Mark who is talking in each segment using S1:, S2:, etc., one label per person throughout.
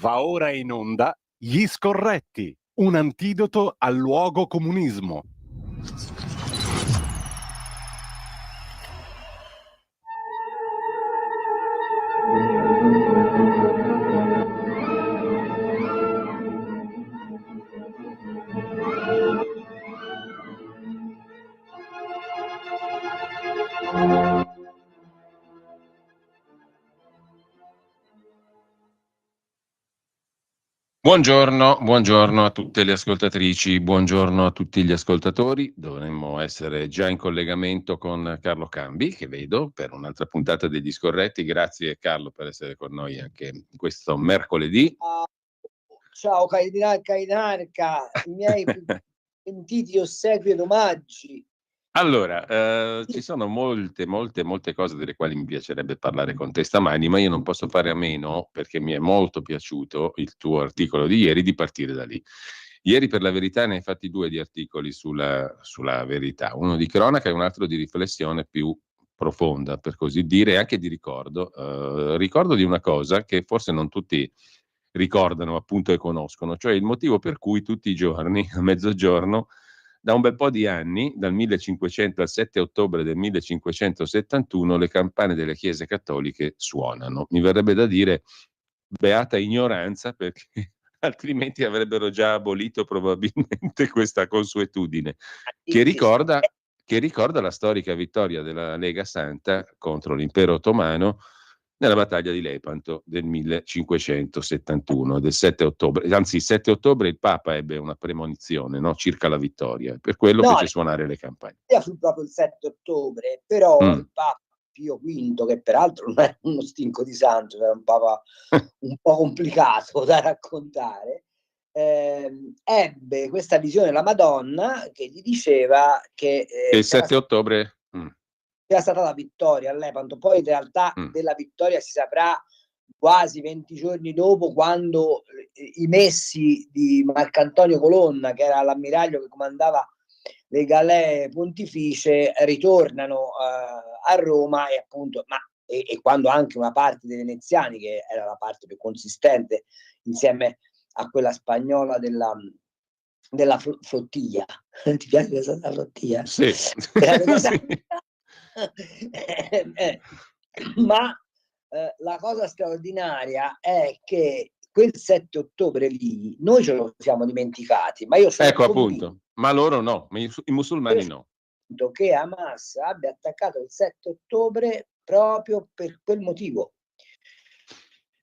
S1: Va ora in onda Gli Scorretti, un antidoto al luogo comunismo.
S2: Buongiorno a tutte le ascoltatrici, buongiorno a tutti gli ascoltatori. Dovremmo essere già in collegamento con Carlo Cambi, che vedo per un'altra puntata degli Scorretti. Grazie Carlo per essere con noi anche questo mercoledì.
S3: Ciao Cainarca, i miei più sentiti ossequi ed omaggi.
S2: Allora, ci sono molte cose delle quali mi piacerebbe parlare con te stamani, ma io non posso fare a meno, perché mi è molto piaciuto il tuo articolo di ieri, di partire da lì. Ieri, per la verità, ne hai fatti due di articoli sulla verità, uno di cronaca e un altro di riflessione più profonda, per così dire, e anche di ricordo. Ricordo di una cosa che forse non tutti ricordano appunto e conoscono, cioè il motivo per cui tutti i giorni, a mezzogiorno, da un bel po' di anni, dal 1500 al 7 ottobre del 1571, le campane delle chiese cattoliche suonano. Mi verrebbe da dire beata ignoranza, perché altrimenti avrebbero già abolito probabilmente questa consuetudine, che ricorda la storica vittoria della Lega Santa contro l'impero ottomano nella battaglia di Lepanto del 1571, del 7 ottobre. Anzi, il 7 ottobre il Papa ebbe una premonizione, no, circa la vittoria, per quello fece suonare le campane.
S3: Fu proprio il 7 ottobre, però il Papa Pio V, che peraltro non era uno stinco di santo, era un Papa un po' complicato da raccontare, ebbe questa visione della Madonna che gli diceva che
S2: il 7 ottobre
S3: era stata la vittoria a Lepanto. Poi in realtà della vittoria si saprà quasi 20 giorni dopo, quando i messi di Marcantonio Colonna, che era l'ammiraglio che comandava le galee pontificie, ritornano a Roma e appunto e quando anche una parte dei veneziani, che era la parte più consistente insieme a quella spagnola della flottiglia. Ti piace questa flottiglia?
S2: Sì.
S3: Ma la cosa straordinaria è che quel 7 ottobre lì noi ce lo siamo dimenticati, ma io sono
S2: appunto, ma loro no, ma i musulmani no.
S3: Che Hamas abbia attaccato il 7 ottobre proprio per quel motivo,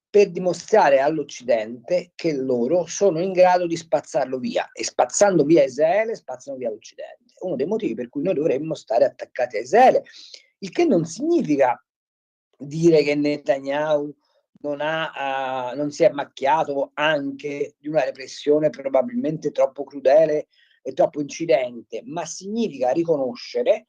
S3: per dimostrare all'Occidente che loro sono in grado di spazzarlo via, e spazzando via Israele spazzano via l'Occidente. Uno dei motivi per cui noi dovremmo stare attaccati a Israele, il che non significa dire che Netanyahu non si è macchiato anche di una repressione probabilmente troppo crudele e troppo incidente, ma significa riconoscere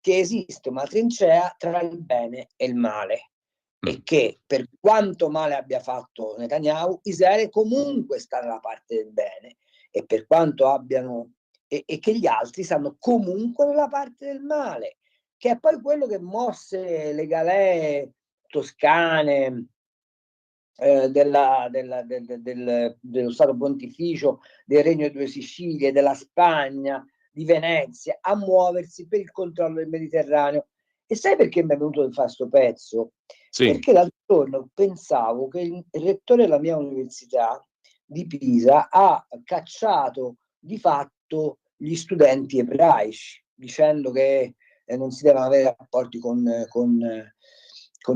S3: che esiste una trincea tra il bene e il male, e che per quanto male abbia fatto Netanyahu, Israele comunque sta dalla parte del bene, e per quanto abbiano e che gli altri stanno comunque nella parte del male, che è poi quello che mosse le galee toscane dello Stato Pontificio, del Regno delle Due Sicilie, della Spagna, di Venezia, a muoversi per il controllo del Mediterraneo. E sai perché mi è venuto di fare sto pezzo?
S2: Sì.
S3: Perché l'altro giorno pensavo che il rettore della mia università di Pisa ha cacciato di fatto gli studenti ebraici, dicendo che non si devono avere rapporti con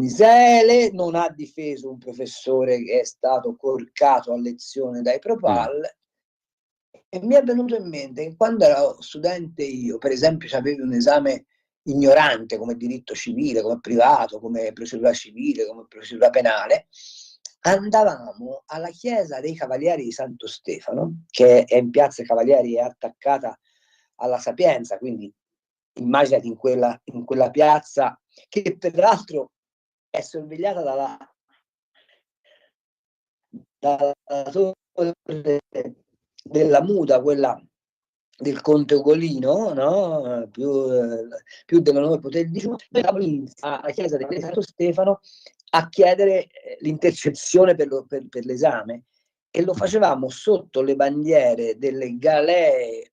S3: Israele, non ha difeso un professore che è stato corcato a lezione dai Propal. E mi è venuto in mente che quando ero studente io, per esempio, avevi un esame ignorante come diritto civile, come privato, come procedura civile, come procedura penale, andavamo alla chiesa dei Cavalieri di Santo Stefano, che è in piazza Cavalieri, è attaccata alla Sapienza, quindi immaginati in quella piazza, che peraltro è sorvegliata dalla torre della muta, quella del conte Ugolino, no? più dell'onore potere di giù, alla chiesa di Santo Stefano a chiedere l'intercezione per l'esame, e lo facevamo sotto le bandiere delle galee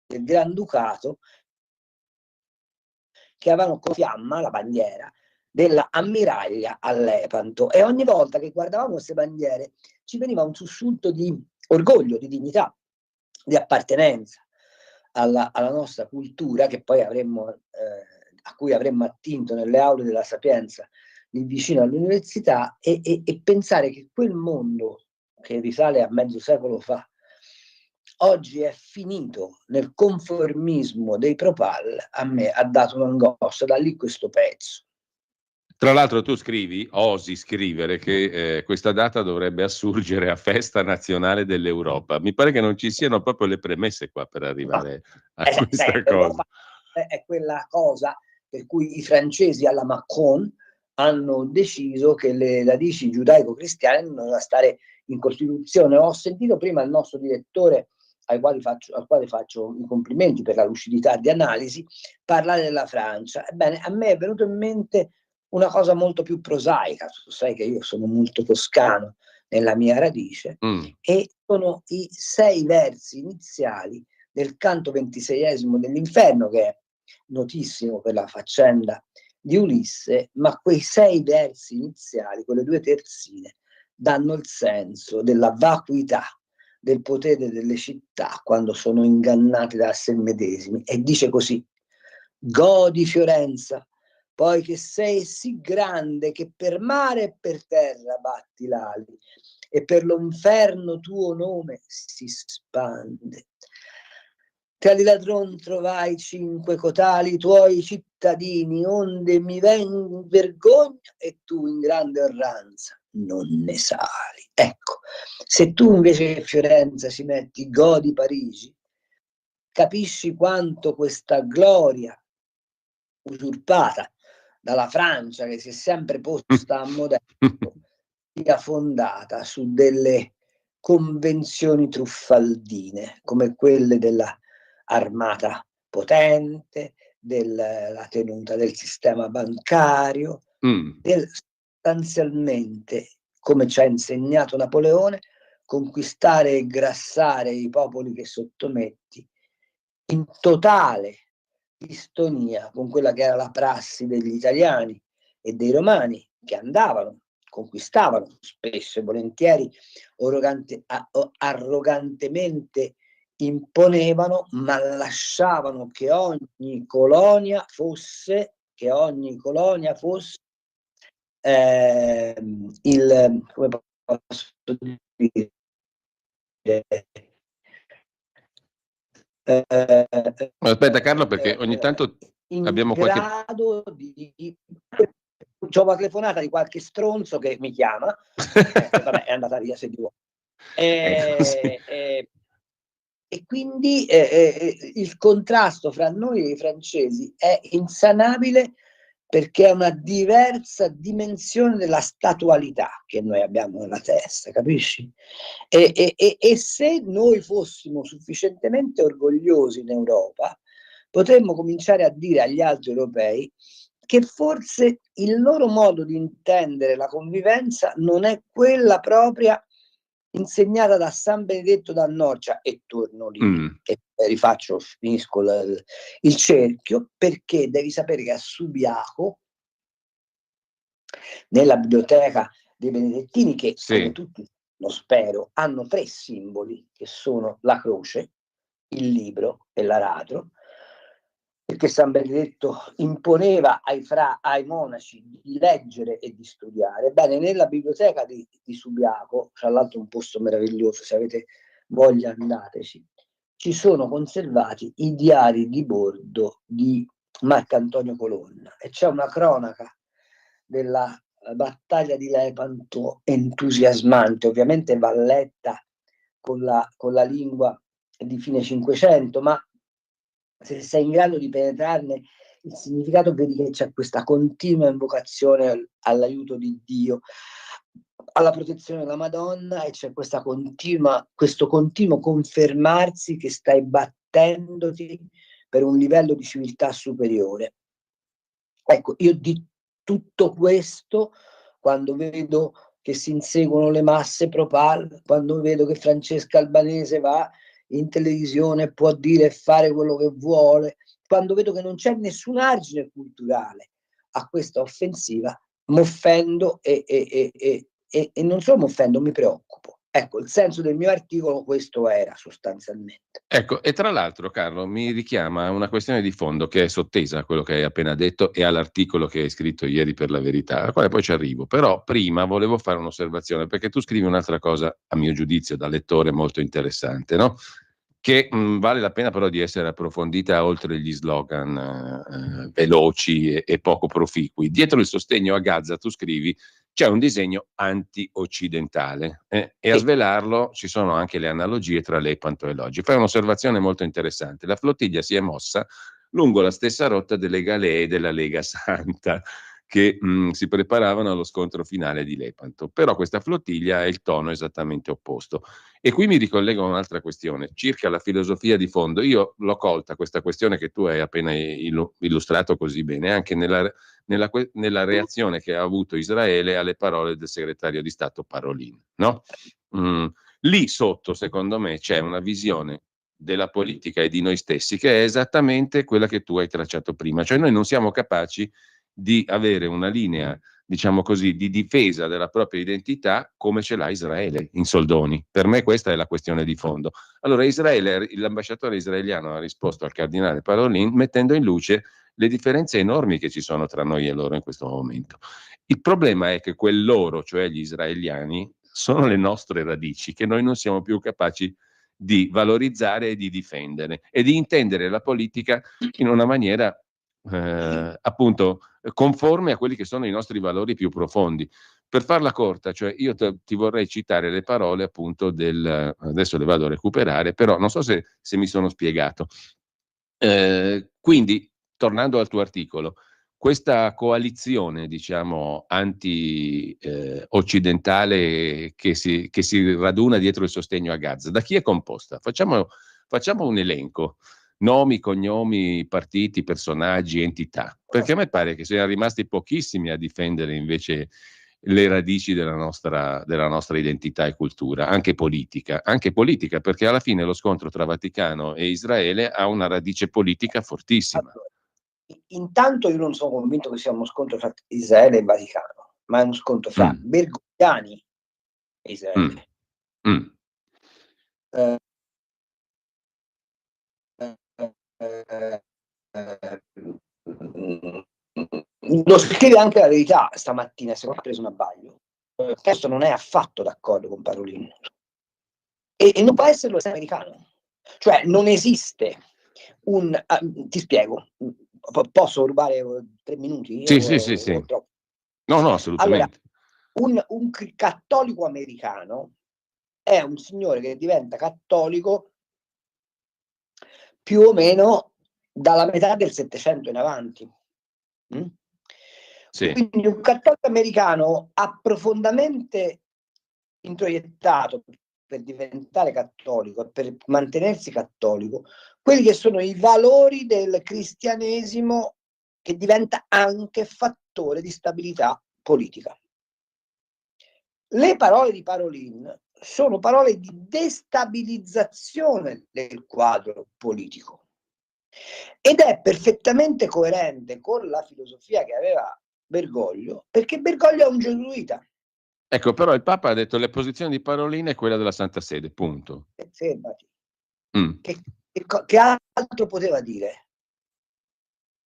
S3: del Granducato, che avevano con fiamma la bandiera della ammiraglia a Lepanto, e ogni volta che guardavamo queste bandiere ci veniva un sussulto di orgoglio, di dignità, di appartenenza alla nostra cultura, che poi a cui avremmo attinto nelle aule della Sapienza lì vicino all'università, e pensare che quel mondo che risale a mezzo secolo fa oggi è finito nel conformismo dei Propal, a me ha dato un'angoscia, da lì questo pezzo.
S2: Tra l'altro tu osi scrivere che questa data dovrebbe assurgere a festa nazionale dell'Europa. Mi pare che non ci siano proprio le premesse qua per arrivare a questa cosa.
S3: È quella cosa per cui i francesi alla Macron hanno deciso che le radici giudaico-cristiane non devono stare in Costituzione. Ho sentito prima il nostro direttore, al quale faccio i complimenti per la lucidità di analisi, parlare della Francia. Ebbene, a me è venuto in mente una cosa molto più prosaica. Tu sai che io sono molto toscano nella mia radice, e sono i 6 versi iniziali del canto 26esimo dell'Inferno, che è notissimo per la faccenda di Ulisse, ma quei 6 versi iniziali, quelle 2 terzine, danno il senso della vacuità del potere delle città quando sono ingannate da sé medesimi. E dice così: godi Fiorenza, poi che sei sì grande che per mare e per terra batti l'ali, e per l'inferno tuo nome si spande. Tra di ladron trovai 5 cotali tuoi cittadini, onde mi ven vergogna e tu in grande orranza non ne sali. Ecco, se tu invece che Fiorenza ci metti godi Parigi, capisci quanto questa gloria usurpata dalla Francia, che si è sempre posta a modello, sia fondata su delle convenzioni truffaldine, come quelle della armata potente, della tenuta del sistema bancario, sostanzialmente, come ci ha insegnato Napoleone, conquistare e grassare i popoli che sottometti, in totale distonia con quella che era la prassi degli italiani e dei romani, che conquistavano spesso e volentieri, arrogantemente imponevano, ma lasciavano che ogni colonia fosse come posso dire,
S2: aspetta Carlo, perché ogni tanto abbiamo qualche...
S3: grado di... C'ho una telefonata di qualche stronzo che mi chiama, vabbè, è andata via se vuoi. E quindi il contrasto fra noi e i francesi è insanabile, perché è una diversa dimensione della statualità che noi abbiamo nella testa, capisci? E se noi fossimo sufficientemente orgogliosi in Europa, potremmo cominciare a dire agli altri europei che forse il loro modo di intendere la convivenza non è quella propria insegnata da San Benedetto da Norcia, e torno lì e finisco il cerchio, perché devi sapere che a Subiaco, nella biblioteca dei Benedettini, che come tutti lo spero hanno 3 simboli, che sono la croce, il libro e l'aratro, perché San Benedetto imponeva ai monaci di leggere e di studiare. Bene, nella biblioteca di Subiaco, tra l'altro un posto meraviglioso, se avete voglia andateci, ci sono conservati i diari di bordo di Marcantonio Colonna, e c'è una cronaca della battaglia di Lepanto entusiasmante. Ovviamente va letta con la lingua di fine Cinquecento, ma se sei in grado di penetrarne il significato, vedi che c'è questa continua invocazione all'aiuto di Dio, alla protezione della Madonna, e c'è questo continuo confermarsi che stai battendoti per un livello di civiltà superiore. Ecco, io di tutto questo, quando vedo che si inseguono le masse pro-Pal, quando vedo che Francesca Albanese va in televisione e può dire e fare quello che vuole, quando vedo che non c'è nessun argine culturale a questa offensiva, mi offendo e non solo mi offendo, mi preoccupo. Ecco, il senso del mio articolo questo era sostanzialmente.
S2: Ecco, e tra l'altro, Carlo, mi richiama a una questione di fondo che è sottesa a quello che hai appena detto e all'articolo che hai scritto ieri per La Verità, al quale poi ci arrivo. Però prima volevo fare un'osservazione, perché tu scrivi un'altra cosa, a mio giudizio, da lettore molto interessante, no? Che vale la pena però di essere approfondita oltre gli slogan veloci e poco proficui. Dietro il sostegno a Gaza, tu scrivi, c'è un disegno anti-occidentale e a svelarlo ci sono anche le analogie tra Lepanto e Loggi. Fai un'osservazione molto interessante. La flottiglia si è mossa lungo la stessa rotta delle galee della Lega Santa che si preparavano allo scontro finale di Lepanto. Però questa flottiglia ha il tono esattamente opposto. E qui mi ricollego a un'altra questione, circa la filosofia di fondo. Io l'ho colta questa questione che tu hai appena illustrato così bene, anche nella reazione che ha avuto Israele alle parole del segretario di Stato Parolin. No? Lì sotto, secondo me, c'è una visione della politica e di noi stessi che è esattamente quella che tu hai tracciato prima. Cioè noi non siamo capaci di avere una linea, diciamo così, di difesa della propria identità come ce l'ha Israele in soldoni. Per me questa è la questione di fondo. Allora Israele, l'ambasciatore israeliano ha risposto al cardinale Parolin mettendo in luce le differenze enormi che ci sono tra noi e loro in questo momento. Il problema è che quel loro, cioè gli israeliani, sono le nostre radici che noi non siamo più capaci di valorizzare e di difendere e di intendere la politica in una maniera appunto conforme a quelli che sono i nostri valori più profondi. Per farla corta, cioè io ti vorrei citare le parole appunto adesso le vado a recuperare, però non so se mi sono spiegato. Quindi, tornando al tuo articolo, questa coalizione, diciamo, anti-occidentale che si raduna dietro il sostegno a Gaza, da chi è composta? Facciamo un elenco, nomi, cognomi, partiti, personaggi, entità, perché a me pare che siano rimasti pochissimi a difendere invece le radici della nostra identità e cultura, anche politica, perché alla fine lo scontro tra Vaticano e Israele ha una radice politica fortissima.
S3: Allora, intanto io non sono convinto che sia uno scontro tra Israele e Vaticano, ma è uno scontro fra bergogliani e Israele. Eh, lo scrive anche La Verità stamattina, secondo me ha preso un abbaglio. Questo non è affatto d'accordo con Parolin e non può esserlo se è americano, cioè non esiste ti spiego, posso rubare 3 minuti?
S2: Sì. No, assolutamente.
S3: Allora, un cattolico americano è un signore che diventa cattolico più o meno dalla metà del Settecento in avanti.
S2: Sì.
S3: Quindi un cattolico americano ha profondamente introiettato per diventare cattolico, per mantenersi cattolico, quelli che sono i valori del cristianesimo che diventa anche fattore di stabilità politica. Le parole di Parolin sono parole di destabilizzazione del quadro politico ed è perfettamente coerente con la filosofia che aveva Bergoglio, perché Bergoglio è un gesuita.
S2: Ecco, però il Papa ha detto la posizione di Parolin è quella della Santa Sede, punto.
S3: Fermati. Che altro poteva dire?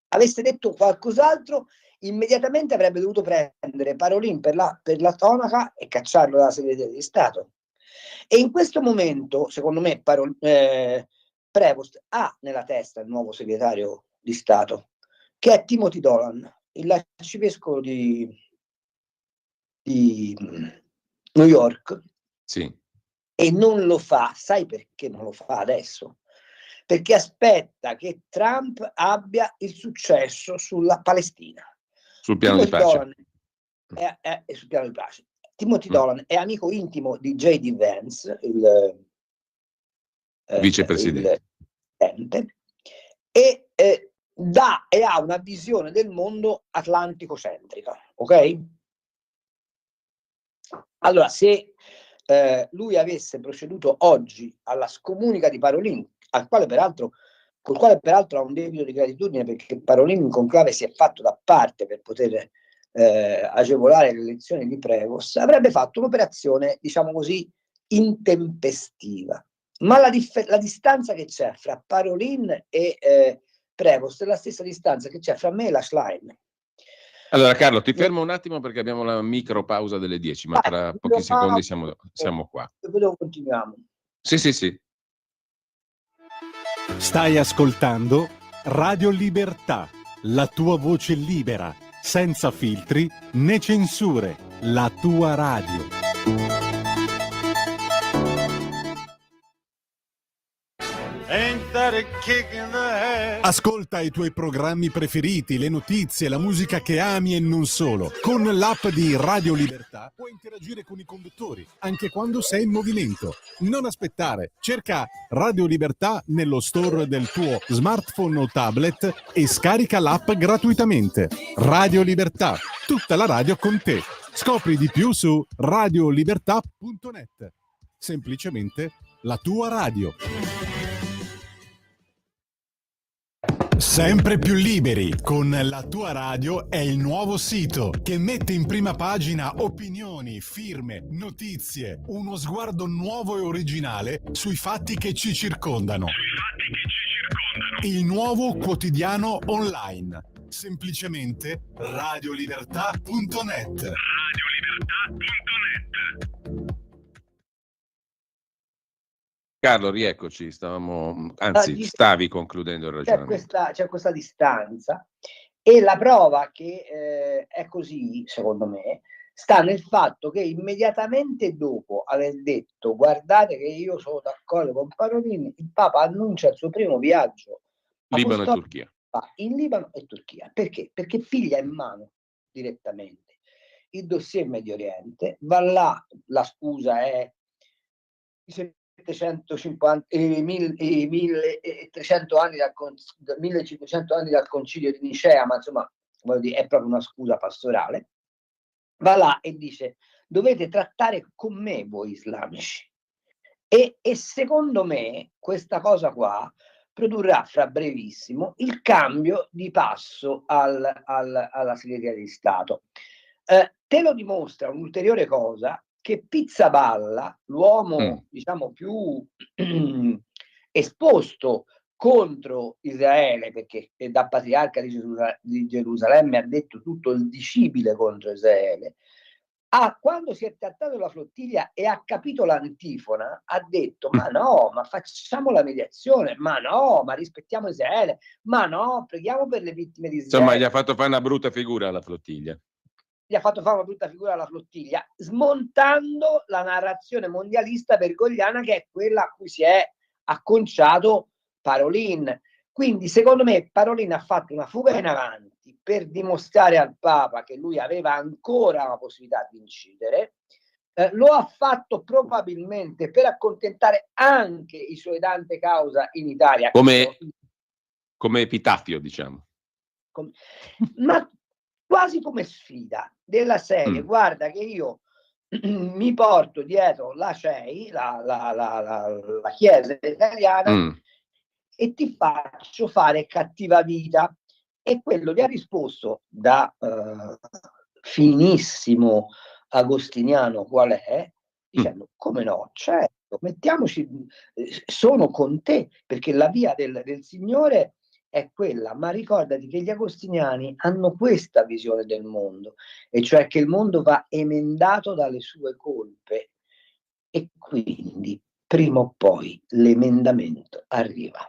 S3: Avesse detto qualcos'altro, immediatamente avrebbe dovuto prendere Parolin per la tonaca e cacciarlo dalla segreteria di Stato. E in questo momento, secondo me, Prevost ha nella testa il nuovo segretario di Stato, che è Timothy Dolan, l'arcivescovo di New York.
S2: Sì.
S3: E non lo fa. Sai perché non lo fa adesso? Perché aspetta che Trump abbia il successo sulla Palestina.
S2: Sul piano di pace.
S3: È sul piano di pace. Timothy Dolan è amico intimo di J.D. Vance, il
S2: vicepresidente,
S3: e ha una visione del mondo atlantico-centrica, ok? Allora, se lui avesse proceduto oggi alla scomunica di Parolin, col quale peraltro ha un debito di gratitudine, perché Parolin in conclave si è fatto da parte per poter agevolare le elezioni di Prevost, avrebbe fatto un'operazione, diciamo così, intempestiva. Ma la distanza che c'è fra Parolin e Prevost è la stessa distanza che c'è fra me e la Schlein.
S2: Allora Carlo, ti fermo un attimo perché abbiamo la micro pausa delle 10, ma tra pochi secondi siamo qua.
S3: Dopo continuiamo.
S2: Sì.
S1: Stai ascoltando Radio Libertà, la tua voce libera, senza filtri né censure, la tua radio. Ascolta i tuoi programmi preferiti, le notizie, la musica che ami e non solo. Con l'app di Radio Libertà puoi interagire con i conduttori, anche quando sei in movimento. Non aspettare, cerca Radio Libertà nello store del tuo smartphone o tablet e scarica l'app gratuitamente. Radio Libertà, tutta la radio con te. Scopri di più su radiolibertà.net. Semplicemente la tua radio. Sempre più liberi con La tua radio è il nuovo sito che mette in prima pagina opinioni, firme, notizie, uno sguardo nuovo e originale sui fatti che ci circondano. Il nuovo quotidiano online. Semplicemente radiolibertà.net.
S2: Carlo, rieccoci, stavi concludendo il ragionamento.
S3: C'è questa distanza, e la prova che è così, secondo me, sta nel fatto che immediatamente dopo aver detto guardate che io sono d'accordo con Parolin, il Papa annuncia il suo primo viaggio
S2: Libano e Turchia.
S3: In Libano e Turchia. Perché? Perché piglia in mano direttamente il dossier Medio Oriente, va là, la scusa è 1300 anni 1500 anni dal concilio di Nicea, ma insomma è proprio una scusa pastorale. Va là e dice dovete trattare con me voi islamici, e secondo me questa cosa qua produrrà fra brevissimo il cambio di passo alla segreteria di Stato. Te lo dimostra un'ulteriore cosa, che Pizzaballa, l'uomo diciamo più esposto contro Israele, perché da patriarca di Gerusalemme ha detto tutto il dicibile contro Israele, quando si è trattato la flottiglia e ha capito l'antifona, ha detto ma no, ma facciamo la mediazione, ma no, ma rispettiamo Israele, ma no, preghiamo per le vittime di Israele.
S2: Insomma, gli ha fatto fare una brutta figura alla flottiglia.
S3: Smontando la narrazione mondialista bergogliana, che è quella a cui si è acconciato Parolin. Quindi secondo me Parolin ha fatto una fuga in avanti per dimostrare al Papa che lui aveva ancora la possibilità di incidere. Lo ha fatto probabilmente per accontentare anche i suoi dante causa in Italia.
S2: Come epitaffio, diciamo.
S3: Ma quasi come sfida della serie, guarda che io mi porto dietro la CEI, la Chiesa italiana, e ti faccio fare cattiva vita. E quello gli ha risposto da finissimo agostiniano qual è, dicendo come no, certo, mettiamoci, sono con te, perché la via del Signore è quella, ma ricordati che gli agostiniani hanno questa visione del mondo, e cioè che il mondo va emendato dalle sue colpe, e quindi prima o poi l'emendamento arriva.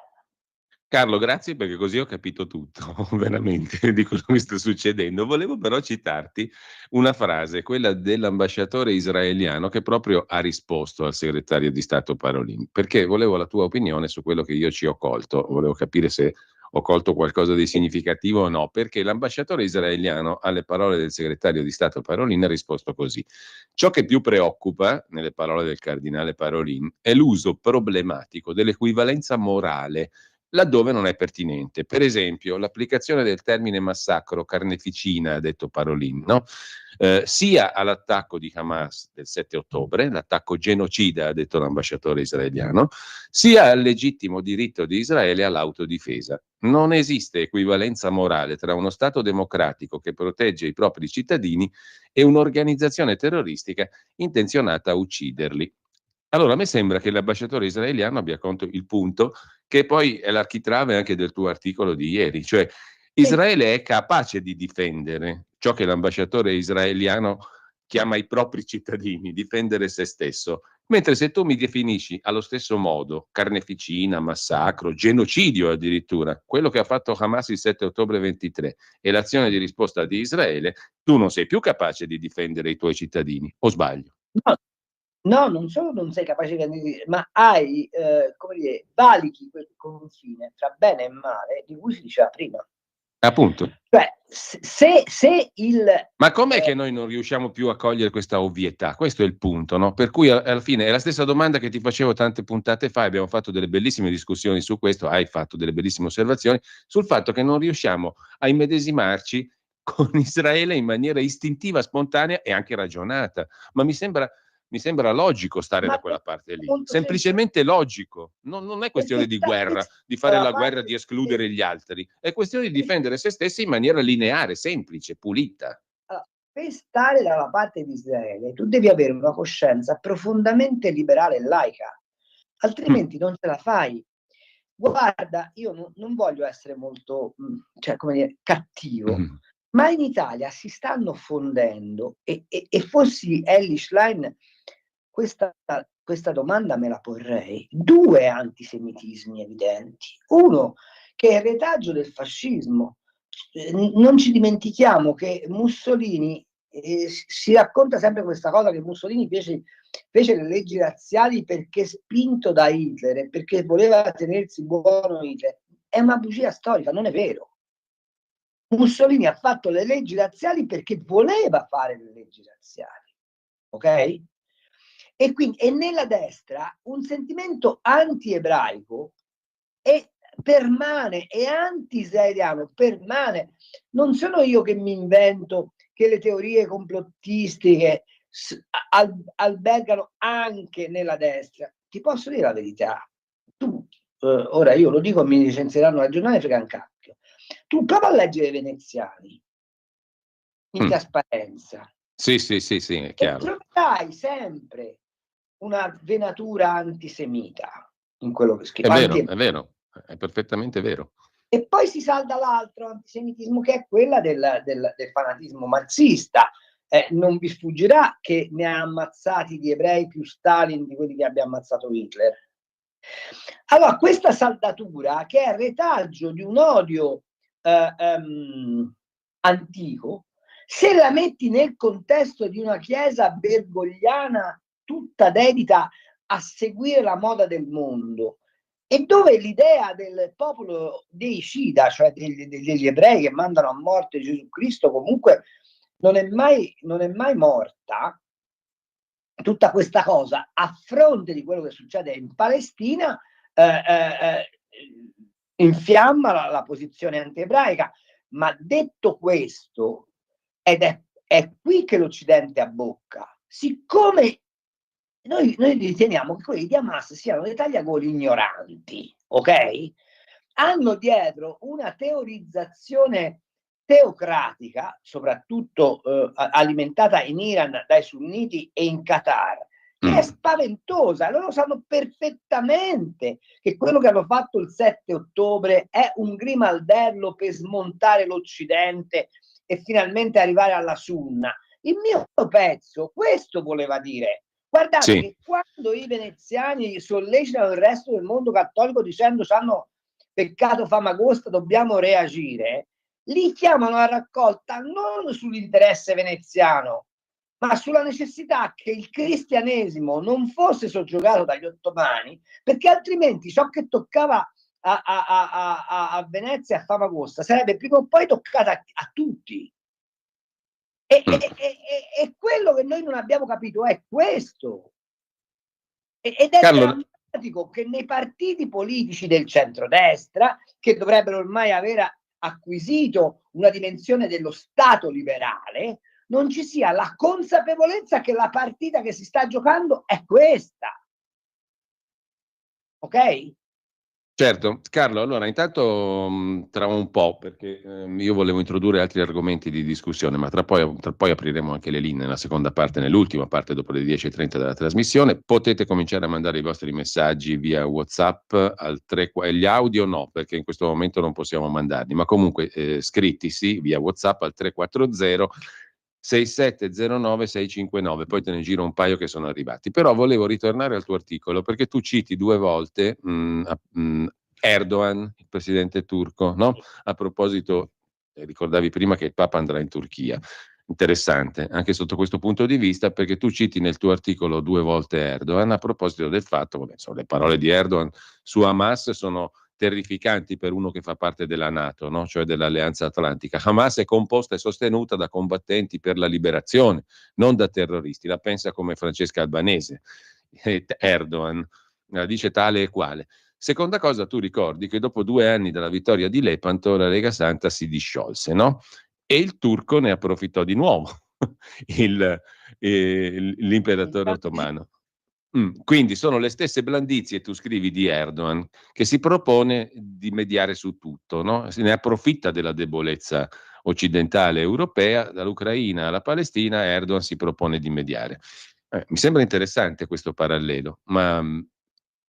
S2: Carlo, grazie, perché così ho capito tutto, veramente, di quello che sta succedendo. Volevo però citarti una frase, quella dell'ambasciatore israeliano che proprio ha risposto al segretario di Stato Parolin, perché volevo la tua opinione su quello che io ci ho colto, volevo capire se ho colto qualcosa di significativo o no, perché l'ambasciatore israeliano alle parole del segretario di Stato Parolin ha risposto così: ciò che più preoccupa, nelle parole del cardinale Parolin, è l'uso problematico dell'equivalenza morale laddove non è pertinente. Per esempio, l'applicazione del termine massacro, carneficina, ha detto Parolin, no? Sia all'attacco di Hamas del 7 ottobre, l'attacco genocida, ha detto l'ambasciatore israeliano, sia al legittimo diritto di Israele all'autodifesa. Non esiste equivalenza morale tra uno Stato democratico che protegge i propri cittadini e un'organizzazione terroristica intenzionata a ucciderli. Allora, a me sembra che l'ambasciatore israeliano abbia colto il punto, che poi è l'architrave anche del tuo articolo di ieri, cioè Israele è capace di difendere ciò che l'ambasciatore israeliano chiama i propri cittadini, difendere se stesso. Mentre se tu mi definisci allo stesso modo carneficina, massacro, genocidio addirittura, quello che ha fatto Hamas il 7 ottobre 23 e l'azione di risposta di Israele, tu non sei più capace di difendere i tuoi cittadini, o sbaglio?
S3: No, non solo non sei capace di, ma hai, come dire, valichi quel confine tra bene e male di cui si diceva prima.
S2: Appunto.
S3: Cioè, se il...
S2: Ma com'è che noi non riusciamo più a cogliere questa ovvietà? Questo è il punto, no? Per cui alla fine è la stessa domanda che ti facevo tante puntate fa, abbiamo fatto delle bellissime discussioni su questo, hai fatto delle bellissime osservazioni sul fatto che non riusciamo a immedesimarci con Israele in maniera istintiva, spontanea e anche ragionata. Ma mi sembra logico stare da quella parte lì, semplicemente logico. Non è questione di guerra, di fare la guerra, di escludere gli altri, è questione di difendere se stessi in maniera lineare, semplice, pulita.
S3: Allora, per stare dalla parte di Israele, tu devi avere una coscienza profondamente liberale e laica, altrimenti non ce la fai. Guarda, io non voglio essere molto, cioè, come dire, cattivo, ma in Italia si stanno fondendo, e fossi Elly Schlein, questa domanda me la porrei, due antisemitismi evidenti. Uno, che è il retaggio del fascismo. Non ci dimentichiamo che Mussolini, si racconta sempre questa cosa che Mussolini fece le leggi razziali perché spinto da Hitler e perché voleva tenersi buono Hitler. È una bugia storica, non è vero. Mussolini ha fatto le leggi razziali perché voleva fare le leggi razziali, ok? E nella destra un sentimento anti-ebraico permane, e anti-israeliano permane. Non sono io che mi invento che le teorie complottistiche albergano anche nella destra. Ti posso dire la verità. Tu, ora io lo dico, mi licenzieranno al giornale, frega un cacchio. Tu prova a leggere i veneziani in trasparenza.
S2: Sì, è chiaro.
S3: E troverai sempre una venatura antisemita in quello che scrive.
S2: È vero, è perfettamente vero.
S3: E poi si salda l'altro antisemitismo, che è quella del fanatismo marxista. Non vi sfuggirà che ne ha ammazzati di ebrei più Stalin di quelli che abbia ammazzato Hitler. Allora, questa saldatura, che è il retaggio di un odio antico, se la metti nel contesto di una chiesa bergogliana tutta dedita a seguire la moda del mondo, e dove l'idea del popolo dei Shida, cioè degli ebrei che mandano a morte Gesù Cristo, comunque non è mai morta, tutta questa cosa, a fronte di quello che succede in Palestina, infiamma la posizione anti-ebraica. Ma detto questo, ed è qui che l'Occidente abbocca, siccome noi riteniamo che quelli di Hamas siano dei tagliagoli ignoranti, ok? Hanno dietro una teorizzazione teocratica, soprattutto alimentata in Iran dai sunniti e in Qatar, che è spaventosa. Loro sanno perfettamente che quello che hanno fatto il 7 ottobre è un grimaldello per smontare l'Occidente e finalmente arrivare alla sunna. Il mio pezzo questo voleva dire. Guardate che quando i veneziani sollecitano il resto del mondo cattolico dicendo hanno peccato Famagosta, dobbiamo reagire, li chiamano a raccolta non sull'interesse veneziano, ma sulla necessità che il cristianesimo non fosse soggiogato dagli ottomani, perché altrimenti ciò che toccava a Venezia e a Famagosta sarebbe prima o poi toccata a tutti. E quello che noi non abbiamo capito è questo. Ed è
S2: Carlo,
S3: drammatico che nei partiti politici del centrodestra, che dovrebbero ormai aver acquisito una dimensione dello Stato liberale, non ci sia la consapevolezza che la partita che si sta giocando è questa. Ok?
S2: Certo, Carlo, allora intanto tra un po', perché io volevo introdurre altri argomenti di discussione, ma tra poi apriremo anche le linee nella seconda parte, nell'ultima parte dopo le 10:30 della trasmissione. Potete cominciare a mandare i vostri messaggi via WhatsApp al 3, gli audio no, perché in questo momento non possiamo mandarli, ma comunque scritti sì, via WhatsApp al 340 6709 659, poi te ne giro un paio che sono arrivati. Però volevo ritornare al tuo articolo perché tu citi 2 volte Erdogan, il presidente turco, no? A proposito, ricordavi prima che il Papa andrà in Turchia. Interessante, anche sotto questo punto di vista, perché tu citi nel tuo articolo 2 volte Erdogan a proposito del fatto, vabbè, le parole di Erdogan su Hamas sono terrificanti per uno che fa parte della NATO, no? Cioè dell'Alleanza Atlantica. Hamas è composta e sostenuta da combattenti per la liberazione, non da terroristi. La pensa come Francesca Albanese. Erdogan la dice tale e quale. Seconda cosa, tu ricordi che dopo 2 anni dalla vittoria di Lepanto la Lega Santa si disciolse, no? E il turco ne approfittò di nuovo, l'imperatore ottomano. Quindi sono le stesse blandizie, tu scrivi, di Erdogan, che si propone di mediare su tutto, no? Se ne approfitta della debolezza occidentale europea, dall'Ucraina alla Palestina, Erdogan si propone di mediare. Mi sembra interessante questo parallelo, ma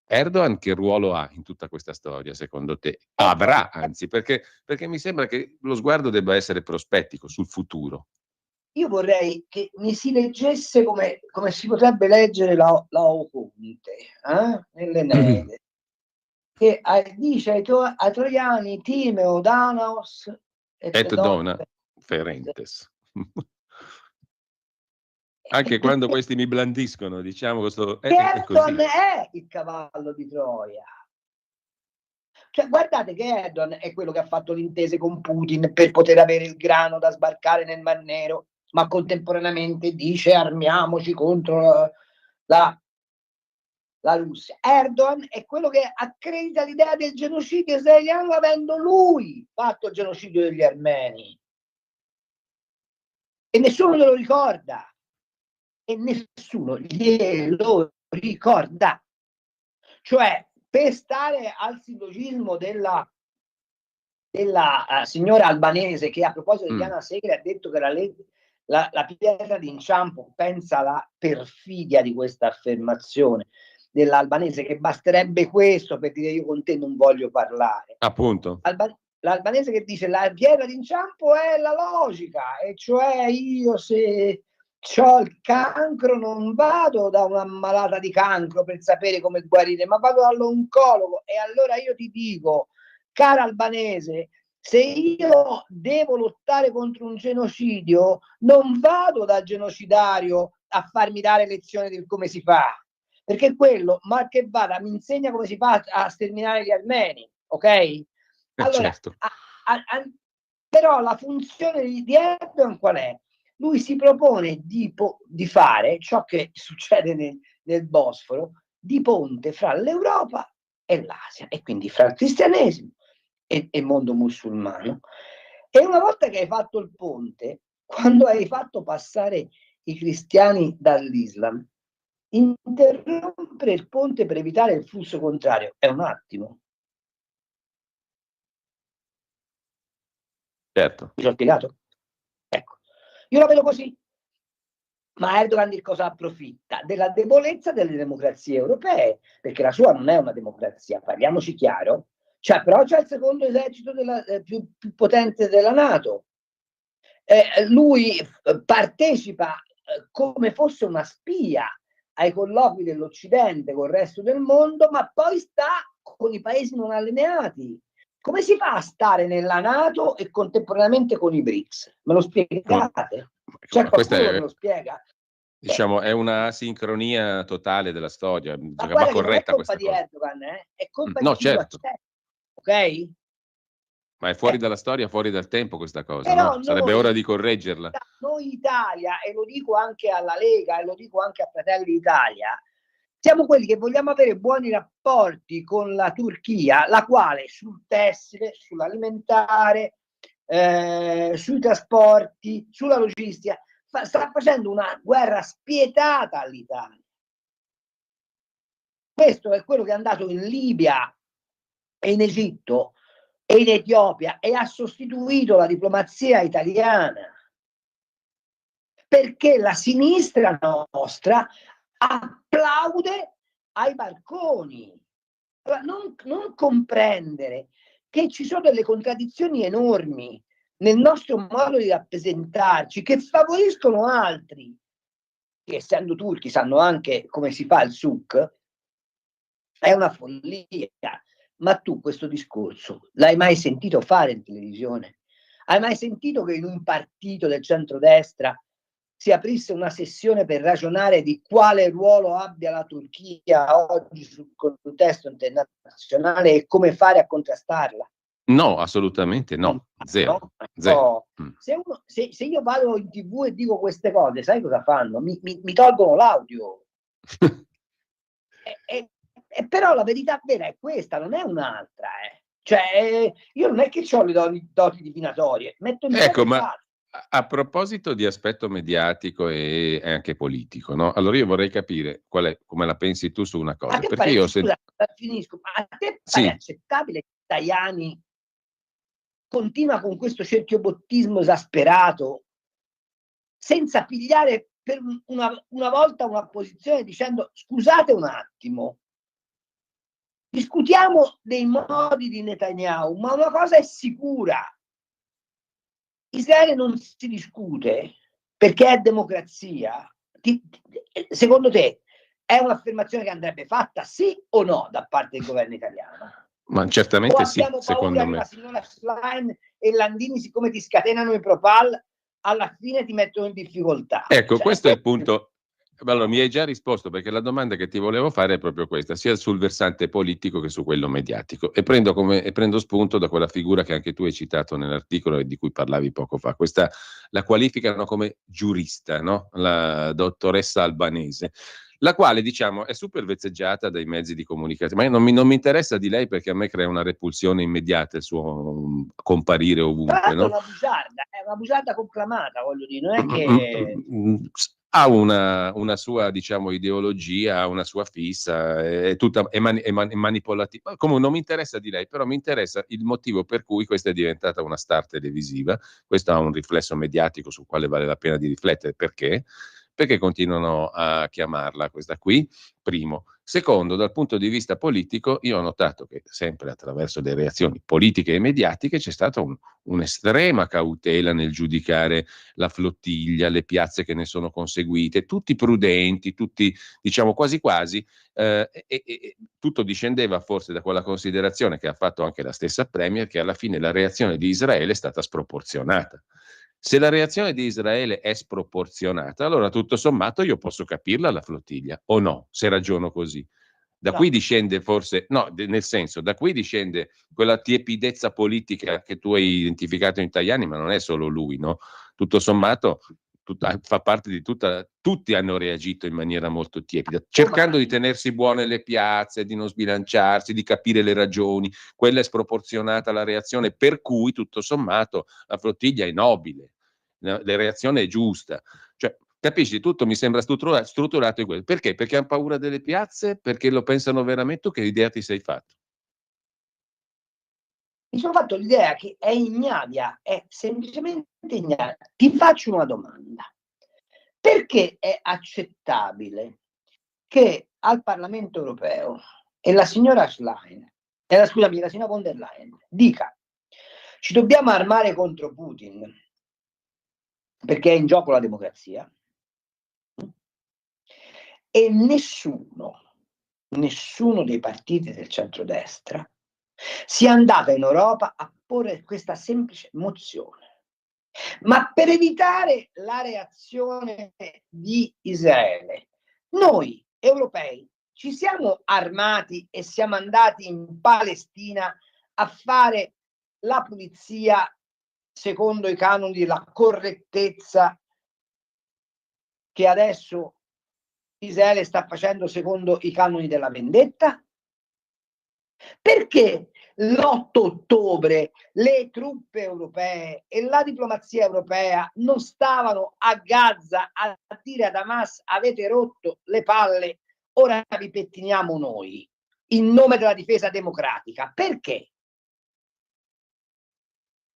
S2: Erdogan che ruolo ha in tutta questa storia, secondo te? Avrà, anzi, perché mi sembra che lo sguardo debba essere prospettico sul futuro.
S3: Io vorrei che mi si leggesse come si potrebbe leggere la Conte nell'Eneide, che dice ai troiani Timeo, Danaos
S2: Et dona ferentes. Anche quando questi mi blandiscono, diciamo questo è così.
S3: Erdogan è il cavallo di Troia. Cioè, guardate che Erdogan è quello che ha fatto le intese con Putin per poter avere il grano da sbarcare nel Mar Nero, ma contemporaneamente dice armiamoci contro la Russia. Erdogan è quello che accredita l'idea del genocidio israeliano avendo lui fatto il genocidio degli armeni. E nessuno glielo ricorda. E nessuno glielo ricorda. Cioè, per stare al sillogismo della signora albanese, che a proposito di Diana Segre ha detto che la pietra d'inciampo, pensa alla perfidia di questa affermazione dell'albanese, che basterebbe questo per dire io con te non voglio parlare.
S2: Appunto.
S3: L'albanese che dice la pietra d'inciampo è la logica, e cioè io se ho il cancro non vado da una malata di cancro per sapere come guarire, ma vado dall'oncologo. E allora io ti dico, cara albanese, se io devo lottare contro un genocidio, non vado dal genocidario a farmi dare lezioni di come si fa, perché quello, mal che vada, mi insegna come si fa a sterminare gli armeni, ok? Allora,
S2: certo.
S3: però la funzione di Erdogan qual è? Lui si propone di fare ciò che succede nel Bosforo, di ponte fra l'Europa e l'Asia, e quindi fra il cristianesimo e il mondo musulmano. E una volta che hai fatto il ponte, quando hai fatto passare i cristiani dall'Islam, interrompere il ponte per evitare il flusso contrario è un attimo.
S2: Certo.
S3: Mi sono spiegato? Ecco, io la vedo così. Ma Erdogan di cosa approfitta? Della debolezza delle democrazie europee, perché la sua non è una democrazia, parliamoci chiaro. Cioè, però c'è il secondo esercito più potente della NATO. Lui partecipa come fosse una spia ai colloqui dell'Occidente con il resto del mondo, ma poi sta con i paesi non allineati. Come si fa a stare nella NATO e contemporaneamente con i BRICS? Me lo spiegate? C'è qualcuno che me lo spiega?
S2: Diciamo, è una sincronia totale della storia.
S3: Ma
S2: va corretta
S3: non è
S2: questa
S3: di
S2: cosa.
S3: Erdogan, è colpa
S2: No,
S3: di chi lo
S2: certo.
S3: accetta, ok?
S2: Ma è fuori dalla storia, fuori dal tempo questa cosa,
S3: Però
S2: no? Sarebbe ora di correggerla.
S3: Noi Italia, e lo dico anche alla Lega, e lo dico anche a Fratelli d'Italia, Siamo quelli che vogliamo avere buoni rapporti con la Turchia, la quale sul tessile, sull'alimentare, sui trasporti, sulla logistica, sta facendo una guerra spietata all'Italia. Questo è quello che è andato in Libia e in Egitto e in Etiopia e ha sostituito la diplomazia italiana, perché la sinistra nostra applaude ai barconi. Non comprendere che ci sono delle contraddizioni enormi nel nostro modo di rappresentarci, che favoriscono altri, che essendo turchi sanno anche come si fa il suk, è una follia. Ma tu questo discorso l'hai mai sentito fare in televisione? Hai mai sentito che in un partito del centrodestra si aprisse una sessione per ragionare di quale ruolo abbia la Turchia oggi sul contesto internazionale e come fare a contrastarla?
S2: No, assolutamente no, zero.
S3: No. Se io vado in TV e dico queste cose, sai cosa fanno? Mi tolgono l'audio. Però la verità vera è questa, non è un'altra. Cioè, io non è che ho le doti divinatorie, metto in
S2: Ecco,
S3: piedi
S2: ma
S3: fatto.
S2: a proposito di aspetto mediatico e anche politico, no? Allora io vorrei capire come la pensi tu su una cosa,
S3: A te
S2: perché
S3: pare,
S2: io
S3: scusa, finisco, ma a te pare
S2: sì,
S3: accettabile che Tajani continua con questo cerchiobottismo esasperato senza pigliare per una volta una posizione dicendo scusate un attimo, discutiamo dei modi di Netanyahu, ma una cosa è sicura: Israele non si discute perché è democrazia. Secondo te è un'affermazione che andrebbe fatta, sì o no, da parte del governo italiano?
S2: ma
S3: O
S2: certamente sì,
S3: abbiamo
S2: secondo
S3: paura che la
S2: me.
S3: signora Schlein e Landini, siccome ti scatenano i propal, alla fine ti mettono in difficoltà?
S2: Ecco,
S3: Cioè,
S2: questo è il punto. Allora, mi hai già risposto perché la domanda che ti volevo fare è proprio questa, sia sul versante politico che su quello mediatico. E prendo spunto da quella figura che anche tu hai citato nell'articolo e di cui parlavi poco fa. Questa la qualificano come giurista, no? La dottoressa albanese, la quale, diciamo, è super vezzeggiata dai mezzi di comunicazione. Ma non mi interessa di lei perché a me crea una repulsione immediata il suo comparire
S3: tra
S2: ovunque,
S3: l'altro
S2: no?
S3: è una bugiarda conclamata, voglio dire, non è che...
S2: Ha una sua, diciamo, ideologia, ha una sua fissa, è tutta è manipolativa. Come non mi interessa di lei, però mi interessa il motivo per cui questa è diventata una star televisiva. Questo ha un riflesso mediatico sul quale vale la pena di riflettere. Perché? Perché continuano a chiamarla questa qui? Primo. Secondo, dal punto di vista politico, io ho notato che sempre attraverso le reazioni politiche e mediatiche c'è stata un'estrema cautela nel giudicare la flottiglia, le piazze che ne sono conseguite, tutti prudenti, tutti diciamo quasi quasi, e tutto discendeva forse da quella considerazione che ha fatto anche la stessa Premier, che alla fine la reazione di Israele è stata sproporzionata. Se la reazione di Israele è sproporzionata, allora tutto sommato io posso capirla la flottiglia, o no, se ragiono così. Da qui
S3: No.
S2: discende forse, no, nel senso, da qui discende quella tiepidezza politica che tu hai identificato in Tajani, ma non è solo lui, no? Tutto sommato fa parte di tutti hanno reagito in maniera molto tiepida, cercando di tenersi buone le piazze, di non sbilanciarsi, di capire le ragioni. Quella è sproporzionata la reazione, per cui tutto sommato la flottiglia è nobile, la reazione è giusta. Cioè, capisci, tutto mi sembra strutturato in quello. Perché? Perché hanno paura delle piazze? Perché lo pensano veramente? Tu che idea ti sei fatto?
S3: Mi sono fatto l'idea che è ignavia, è semplicemente ignavia. Ti faccio una domanda. Perché è accettabile che al Parlamento europeo e la signora Schlein, scusami, la signora von der Leyen dica ci dobbiamo armare contro Putin perché è in gioco la democrazia, e nessuno dei partiti del centrodestra sia andato in Europa a porre questa semplice mozione? Ma per evitare la reazione di Israele, noi europei ci siamo armati e siamo andati in Palestina a fare la pulizia secondo i canoni della correttezza che adesso Israele sta facendo secondo i canoni della vendetta? Perché l'8 ottobre le truppe europee e la diplomazia europea non stavano a Gaza a dire ad Hamas: avete rotto le palle, ora vi pettiniamo noi, in nome della difesa democratica? Perché?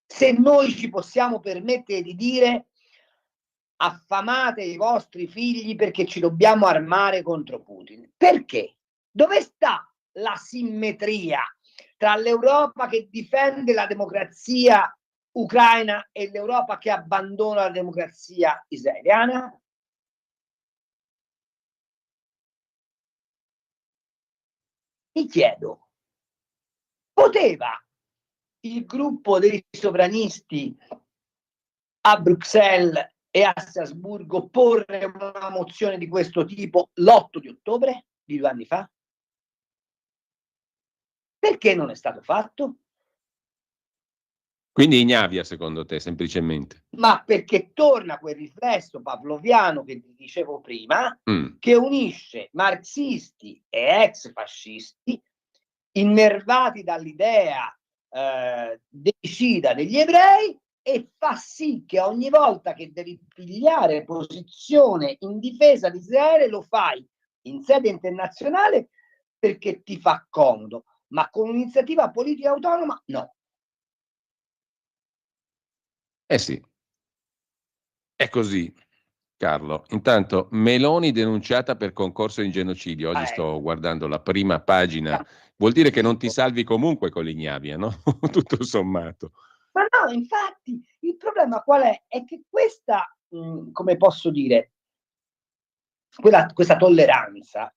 S3: Se noi ci possiamo permettere di dire: affamate i vostri figli perché ci dobbiamo armare contro Putin. Perché? Dove sta la simmetria tra l'Europa che difende la democrazia ucraina e l'Europa che abbandona la democrazia israeliana? Mi chiedo, poteva il gruppo dei sovranisti a Bruxelles e a Strasburgo porre una mozione di questo tipo l'8 di ottobre di 2 anni fa? Perché non è stato fatto?
S2: Quindi ignavia, secondo te, semplicemente?
S3: Ma perché torna quel riflesso pavloviano che ti dicevo prima, che unisce marxisti e ex fascisti innervati dall'idea decida degli ebrei, e fa sì che ogni volta che devi pigliare posizione in difesa di Israele lo fai in sede internazionale perché ti fa comodo, ma con un'iniziativa politica autonoma no.
S2: Eh sì, è così, Carlo. Intanto, Meloni denunciata per concorso in genocidio. Oggi sto guardando la prima pagina. Vuol dire che non ti salvi comunque con l'ignavia, no? Tutto sommato.
S3: Ma no, infatti, il problema qual è? È che questa, come posso dire, questa tolleranza,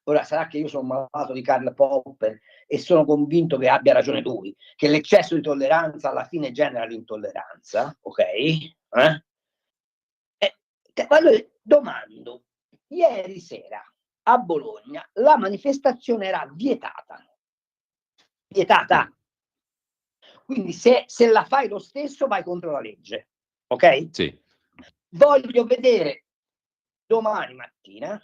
S3: ora sarà che io sono malato di Karl Popper e sono convinto che abbia ragione lui, che l'eccesso di tolleranza alla fine genera l'intolleranza, ok? Allora, domando, ieri sera a Bologna la manifestazione era vietata. Vietata. Quindi se la fai lo stesso vai contro la legge, ok?
S2: Sì.
S3: Voglio vedere domani mattina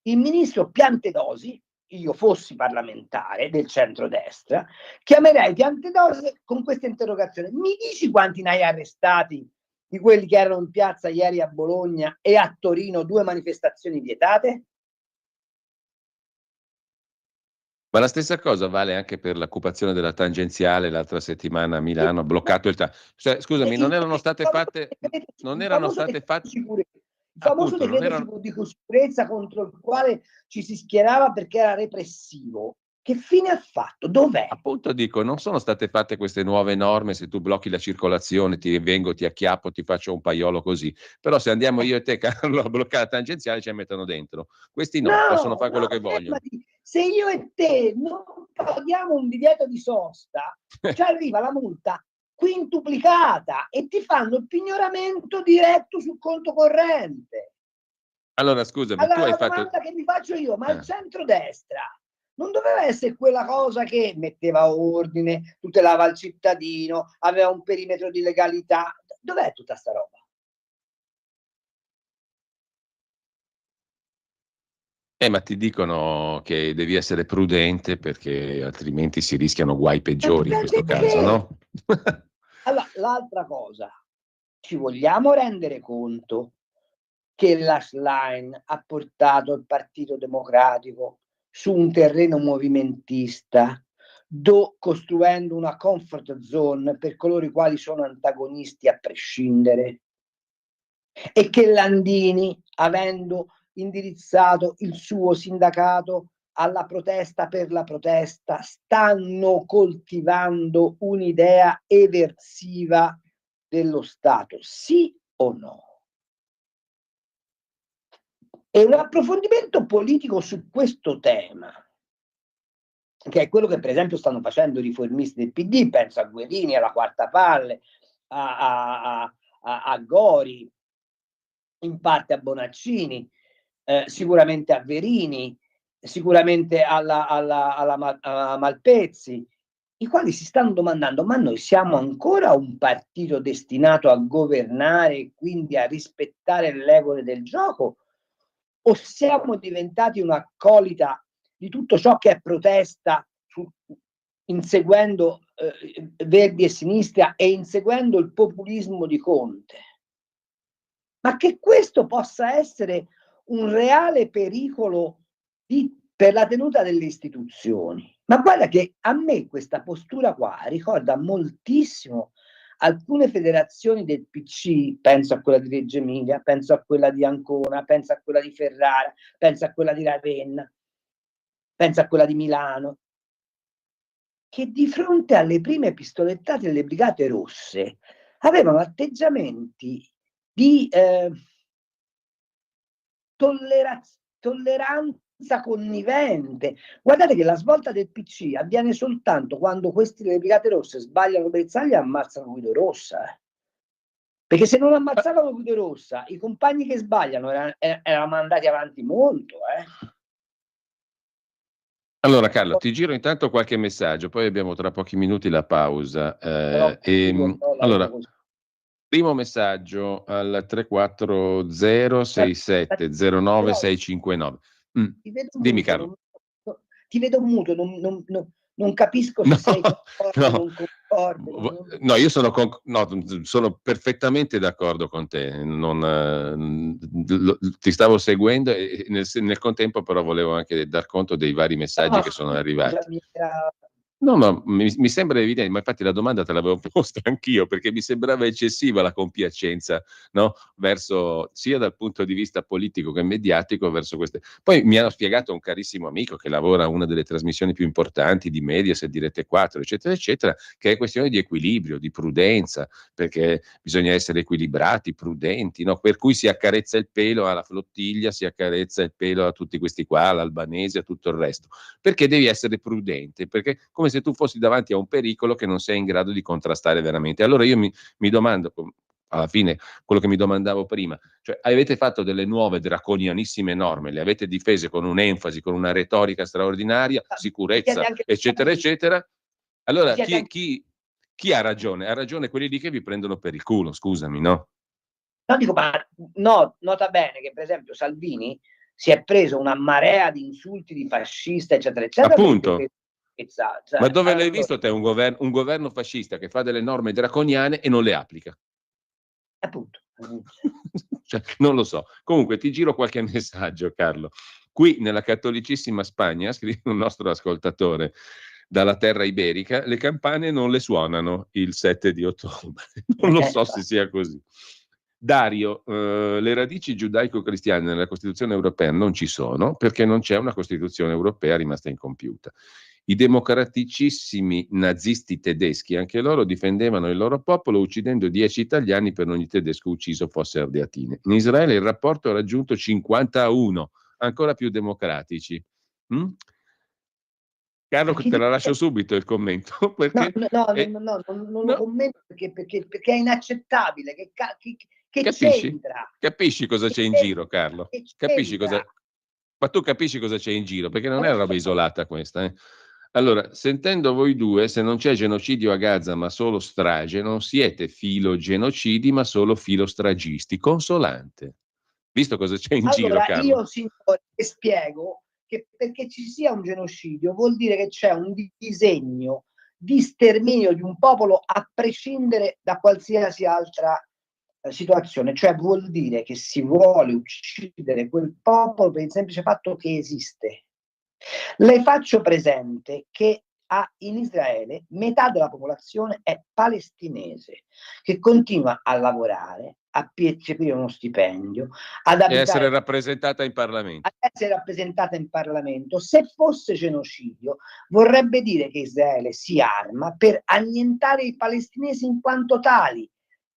S3: il ministro Piantedosi, io fossi parlamentare del centrodestra, chiamerei Piantedosi con questa interrogazione: mi dici quanti ne hai arrestati di quelli che erano in piazza ieri a Bologna e a Torino, 2 manifestazioni vietate?
S2: Ma la stessa cosa vale anche per l'occupazione della tangenziale l'altra settimana a Milano, ha bloccato il cioè, scusami, non erano state fatte
S3: il famoso decreto di sicurezza contro il quale ci si schierava perché era repressivo. Che fine ha fatto? Dov'è?
S2: Appunto dico, non sono state fatte queste nuove norme, se tu blocchi la circolazione, ti vengo, ti acchiappo, ti faccio un paiolo così. Però se andiamo io e te, Carlo, a bloccare la tangenziale, ci mettono dentro. Questi no, possono fare quello che vogliono.
S3: Se io e te non paghiamo un divieto di sosta, ci arriva la multa quintuplicata e ti fanno il pignoramento diretto sul conto corrente.
S2: Allora, scusami,
S3: allora,
S2: tu hai
S3: la
S2: fatto...
S3: domanda che mi faccio io, ma il centrodestra non doveva essere quella cosa che metteva ordine, tutelava il cittadino, aveva un perimetro di legalità? Dov'è tutta sta roba?
S2: Ma ti dicono che devi essere prudente perché altrimenti si rischiano guai peggiori in questo caso, no?
S3: Allora, l'altra cosa, ci vogliamo rendere conto che la Schlein ha portato il Partito Democratico su un terreno movimentista, costruendo una comfort zone per coloro i quali sono antagonisti a prescindere, e che Landini, avendo indirizzato il suo sindacato alla protesta per la protesta, stanno coltivando un'idea eversiva dello Stato, sì o no? E un approfondimento politico su questo tema, che è quello che per esempio stanno facendo i riformisti del PD, penso a Guerini, alla Quarta Palle, a Gori, in parte a Bonaccini, sicuramente a Verini, sicuramente a Malpezzi, i quali si stanno domandando: ma noi siamo ancora un partito destinato a governare e quindi a rispettare le regole del gioco? o siamo diventati un'accolita di tutto ciò che è protesta, inseguendo Verdi e Sinistra e inseguendo il populismo di Conte? Ma che questo possa essere un reale pericolo per la tenuta delle istituzioni. Ma guarda che a me questa postura qua ricorda moltissimo alcune federazioni del PC, penso a quella di Reggio Emilia, penso a quella di Ancona, penso a quella di Ferrara, penso a quella di Ravenna, penso a quella di Milano, che di fronte alle prime pistolettate delle Brigate Rosse avevano atteggiamenti di tolleranza connivente. Guardate che la svolta del PC avviene soltanto quando questi delle Brigate Rosse sbagliano bersaglio e ammazzano Guido Rossa. Perché se non ammazzavano Guido Rossa, i compagni che sbagliano erano andati avanti molto.
S2: Allora Carlo, ti giro intanto qualche messaggio, poi abbiamo tra pochi minuti la pausa. Allora, primo messaggio al 3406709659. Dimmi Carlo.
S3: Ti vedo muto, non capisco se sei concordo, non concordo.
S2: No, io sono perfettamente d'accordo con te. Ti stavo seguendo e nel contempo però volevo anche dar conto dei vari messaggi che sono arrivati. No, mi sembra evidente, ma infatti la domanda te l'avevo posta anch'io, perché mi sembrava eccessiva la compiacenza, no? Verso, sia dal punto di vista politico che mediatico, verso queste. Poi mi ha spiegato un carissimo amico che lavora a una delle trasmissioni più importanti di Mediaset, di Rete 4, eccetera, eccetera, che è questione di equilibrio, di prudenza, perché bisogna essere equilibrati, prudenti, no? Per cui si accarezza il pelo alla Flottiglia, si accarezza il pelo a tutti questi qua, all'Albanese, a tutto il resto, perché devi essere prudente, perché come se tu fossi davanti a un pericolo che non sei in grado di contrastare veramente. Allora io mi domando, alla fine, quello che mi domandavo prima, cioè avete fatto delle nuove draconianissime norme, le avete difese con un'enfasi, con una retorica straordinaria, sicurezza, eccetera, eccetera. Allora chi ha ragione? Ha ragione quelli lì che vi prendono per il culo, scusami, no?
S3: No, dico, ma no, nota bene che per esempio Salvini si è preso una marea di insulti di fascista, eccetera, eccetera.
S2: Appunto. Ma dove l'hai visto te un governo fascista che fa delle norme draconiane e non le applica?
S3: Appunto.
S2: Cioè, non lo so. Comunque ti giro qualche messaggio, Carlo. Qui nella cattolicissima Spagna, scrive un nostro ascoltatore dalla terra iberica, le campane non le suonano il 7 di ottobre. Non lo so se sia così. Dario, le radici giudaico-cristiane nella Costituzione europea non ci sono perché non c'è una Costituzione europea rimasta incompiuta. I democraticissimi nazisti tedeschi, anche loro difendevano il loro popolo uccidendo 10 italiani per ogni tedesco ucciso fosse Ardeatine. In Israele il rapporto ha raggiunto 50-1, ancora più democratici. Carlo, te la lascio subito il commento. Perché
S3: non lo commento perché è inaccettabile. Che c'entra?
S2: Capisci cosa c'è in giro, Carlo? Capisci cosa... Ma tu capisci cosa c'è in giro? Perché non è una roba isolata questa. Allora, sentendo voi due, se non c'è genocidio a Gaza ma solo strage, non siete filogenocidi ma solo filostragisti. Consolante. Visto cosa c'è in giro, Carlo?
S3: Io, signore, spiego che perché ci sia un genocidio vuol dire che c'è un disegno di sterminio di un popolo a prescindere da qualsiasi altra situazione, cioè vuol dire che si vuole uccidere quel popolo per il semplice fatto che esiste. Le faccio presente che in Israele metà della popolazione è palestinese, che continua a lavorare, a percepire uno stipendio, ad
S2: essere rappresentata in Parlamento.
S3: Ad essere rappresentata in Parlamento. Se fosse genocidio, vorrebbe dire che Israele si arma per annientare i palestinesi in quanto tali.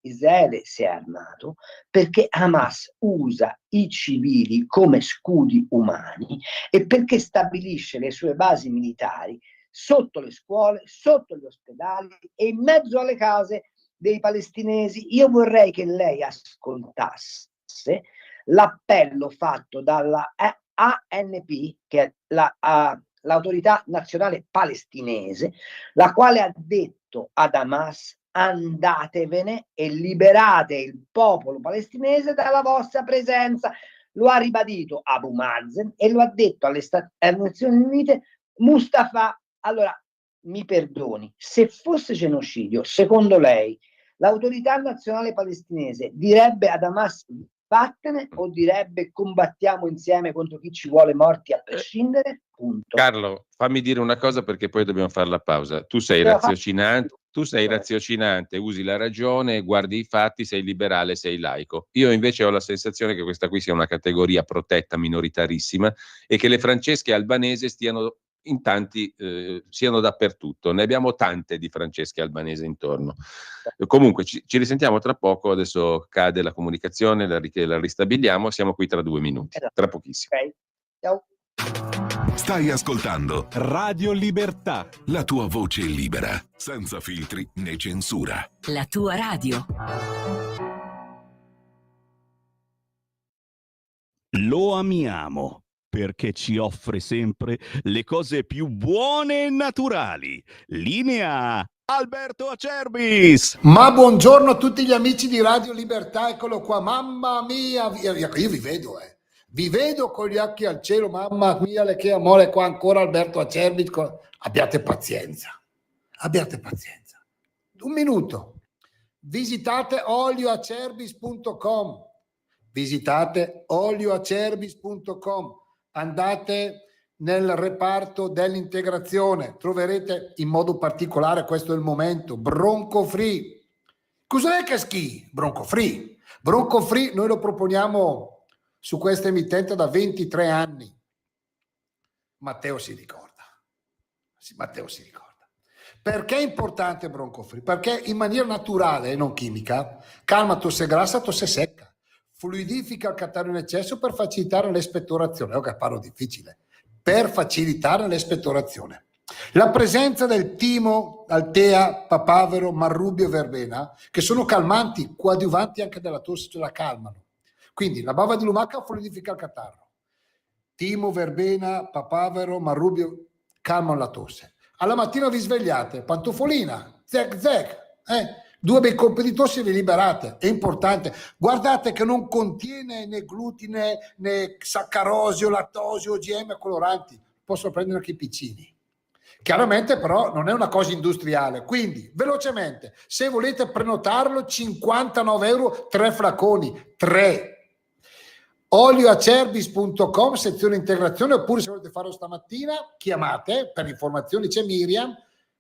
S3: Israele si è armato perché Hamas usa i civili come scudi umani e perché stabilisce le sue basi militari sotto le scuole, sotto gli ospedali e in mezzo alle case dei palestinesi. Io vorrei che lei ascoltasse l'appello fatto dalla ANP, che è l'autorità nazionale palestinese, la quale ha detto ad Hamas: andatevene e liberate il popolo palestinese dalla vostra presenza. lo ha ribadito Abu Mazen e lo ha detto alle Nazioni Unite Mustafa. Allora, mi perdoni, se fosse genocidio, secondo lei, l'autorità nazionale palestinese direbbe ad Hamas vattene o direbbe combattiamo insieme contro chi ci vuole morti a prescindere? Punto.
S2: Carlo, fammi dire una cosa perché poi dobbiamo fare la pausa. Tu sei raziocinante, usi la ragione, guardi i fatti, sei liberale, sei laico. Io invece ho la sensazione che questa qui sia una categoria protetta minoritarissima e che le Francesche albanesi stiano in tanti, siano dappertutto. Ne abbiamo tante di Francesche albanesi intorno. Comunque ci risentiamo tra poco, adesso cade la comunicazione, la ristabiliamo, siamo qui tra 2 minuti, tra pochissimo.
S3: Ok, ciao.
S4: Stai ascoltando
S1: Radio Libertà.
S4: la tua voce libera, senza filtri né censura.
S5: La tua radio.
S6: Lo amiamo perché ci offre sempre le cose più buone e naturali. Linea Alberto Acerbis.
S7: Ma buongiorno a tutti gli amici di Radio Libertà, eccolo qua, mamma mia, io vi vedo, vi vedo con gli occhi al cielo, mamma mia, che amore qua ancora Alberto Acerbis, abbiate pazienza, un minuto, visitate olioacerbis.com, andate nel reparto dell'integrazione, troverete in modo particolare, questo è il momento, Bronco Free. Cos'è che schi? Bronco Free. Bronco Free noi lo proponiamo su questa emittente da 23 anni. Matteo si ricorda. Perché è importante Bronco Free? Perché in maniera naturale e non chimica calma tosse grassa, tosse secca, fluidifica il catarro in eccesso per facilitare l'espettorazione. Che parlo difficile. Per facilitare l'espettorazione. La presenza del timo, altea, papavero, marrubio e verbena, che sono calmanti, coadiuvanti anche della tosse, ce la calmano. Quindi la bava di lumaca fluidifica il catarro. Timo, verbena, papavero, marrubio calmano la tosse. Alla mattina vi svegliate, pantofolina, zec, 2 bei colpi di tosse e vi liberate, è importante. Guardate che non contiene né glutine, né saccarosio, lattosio, OGM, coloranti, possono prendere anche i piccini. Chiaramente però non è una cosa industriale, quindi velocemente, se volete prenotarlo, 59 euro, 3 flaconi, 3. olioacerbis.com, sezione integrazione, oppure se volete farlo stamattina, chiamate, per informazioni c'è Miriam,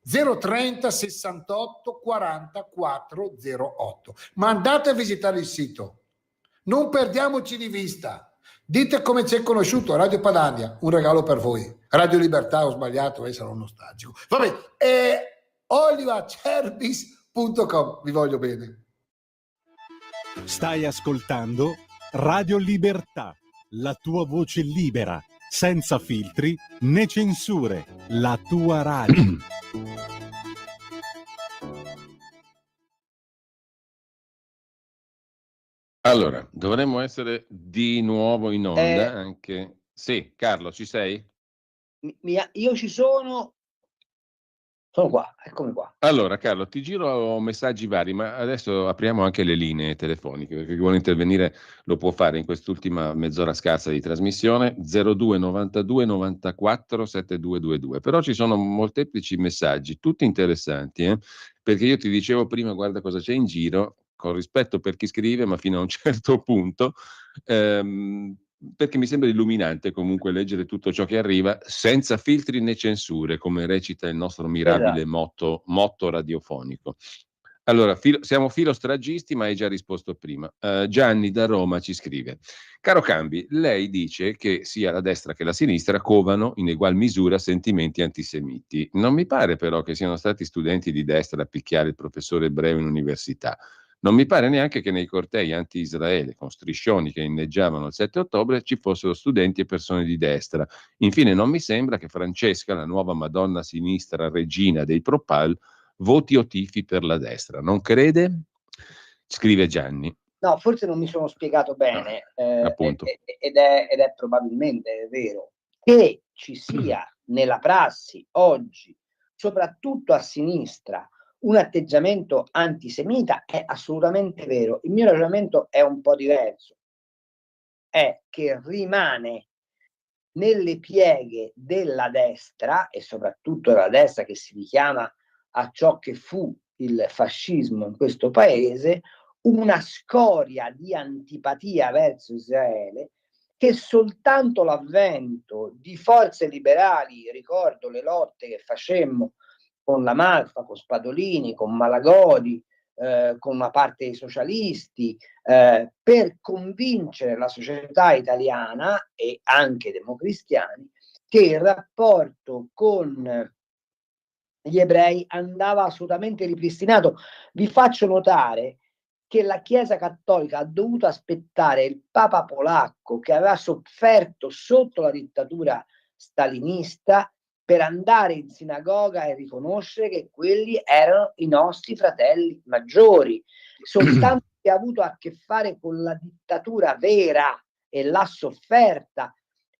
S7: 030 68 40 408. Ma andate a visitare il sito, non perdiamoci di vista, dite come ci è conosciuto Radio Padania, un regalo per voi. Radio Libertà, ho sbagliato, sarò nostalgico. Vabbè, olioacerbis.com, vi voglio bene.
S1: Stai ascoltando Radio Libertà, la tua voce libera, senza filtri né censure, la tua radio.
S2: Allora, dovremmo essere di nuovo in onda anche... Sì, Carlo, ci sei?
S3: Io ci sono qua, eccomi qua.
S2: Allora, Carlo, ti giro messaggi vari, ma adesso apriamo anche le linee telefoniche, perché chi vuole intervenire lo può fare in quest'ultima mezz'ora scarsa di trasmissione, 02 92 94 7222. Però ci sono molteplici messaggi, tutti interessanti, perché io ti dicevo prima, guarda cosa c'è in giro, con rispetto per chi scrive, ma fino a un certo punto, perché mi sembra illuminante comunque leggere tutto ciò che arriva senza filtri né censure, come recita il nostro mirabile motto radiofonico. Allora, siamo filostragisti, ma hai già risposto prima. Gianni da Roma ci scrive: caro Cambi, lei dice che sia la destra che la sinistra covano in egual misura sentimenti antisemiti. Non mi pare però che siano stati studenti di destra a picchiare il professore ebreo in università. Non mi pare neanche che nei cortei anti-Israele con striscioni che inneggiavano il 7 ottobre ci fossero studenti e persone di destra. Infine non mi sembra che Francesca, la nuova Madonna sinistra regina dei Propal, voti o tifi per la destra. Non crede? Scrive Gianni.
S3: No, forse non mi sono spiegato bene,
S2: appunto.
S3: ed è probabilmente vero che ci sia nella prassi oggi, soprattutto a sinistra, un atteggiamento antisemita, è assolutamente vero. Il mio ragionamento è un po' diverso. è che rimane nelle pieghe della destra, e soprattutto della destra che si richiama a ciò che fu il fascismo in questo paese, una scoria di antipatia verso Israele, che soltanto l'avvento di forze liberali, ricordo le lotte che facemmo con la Malfa, con Spadolini, con Malagodi, con una parte dei socialisti, per convincere la società italiana e anche i democristiani che il rapporto con gli ebrei andava assolutamente ripristinato. Vi faccio notare che la Chiesa Cattolica ha dovuto aspettare il Papa polacco, che aveva sofferto sotto la dittatura stalinista, per andare in sinagoga e riconoscere che quelli erano i nostri fratelli maggiori. Soltanto chi ha avuto a che fare con la dittatura vera e l'ha sofferta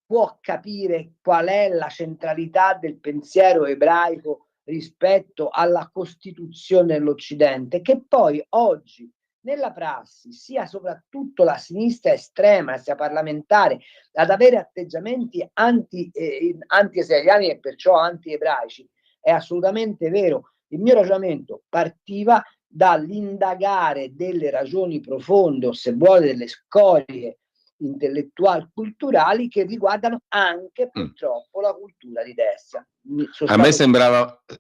S3: può capire qual è la centralità del pensiero ebraico rispetto alla Costituzione dell'Occidente, che poi oggi nella prassi sia soprattutto la sinistra estrema, sia parlamentare, ad avere atteggiamenti anti-israeliani e perciò anti-ebraici, è assolutamente vero. Il mio ragionamento partiva dall'indagare delle ragioni profonde, o se vuole delle scorie intellettuali culturali che riguardano anche purtroppo la cultura di destra.
S2: A me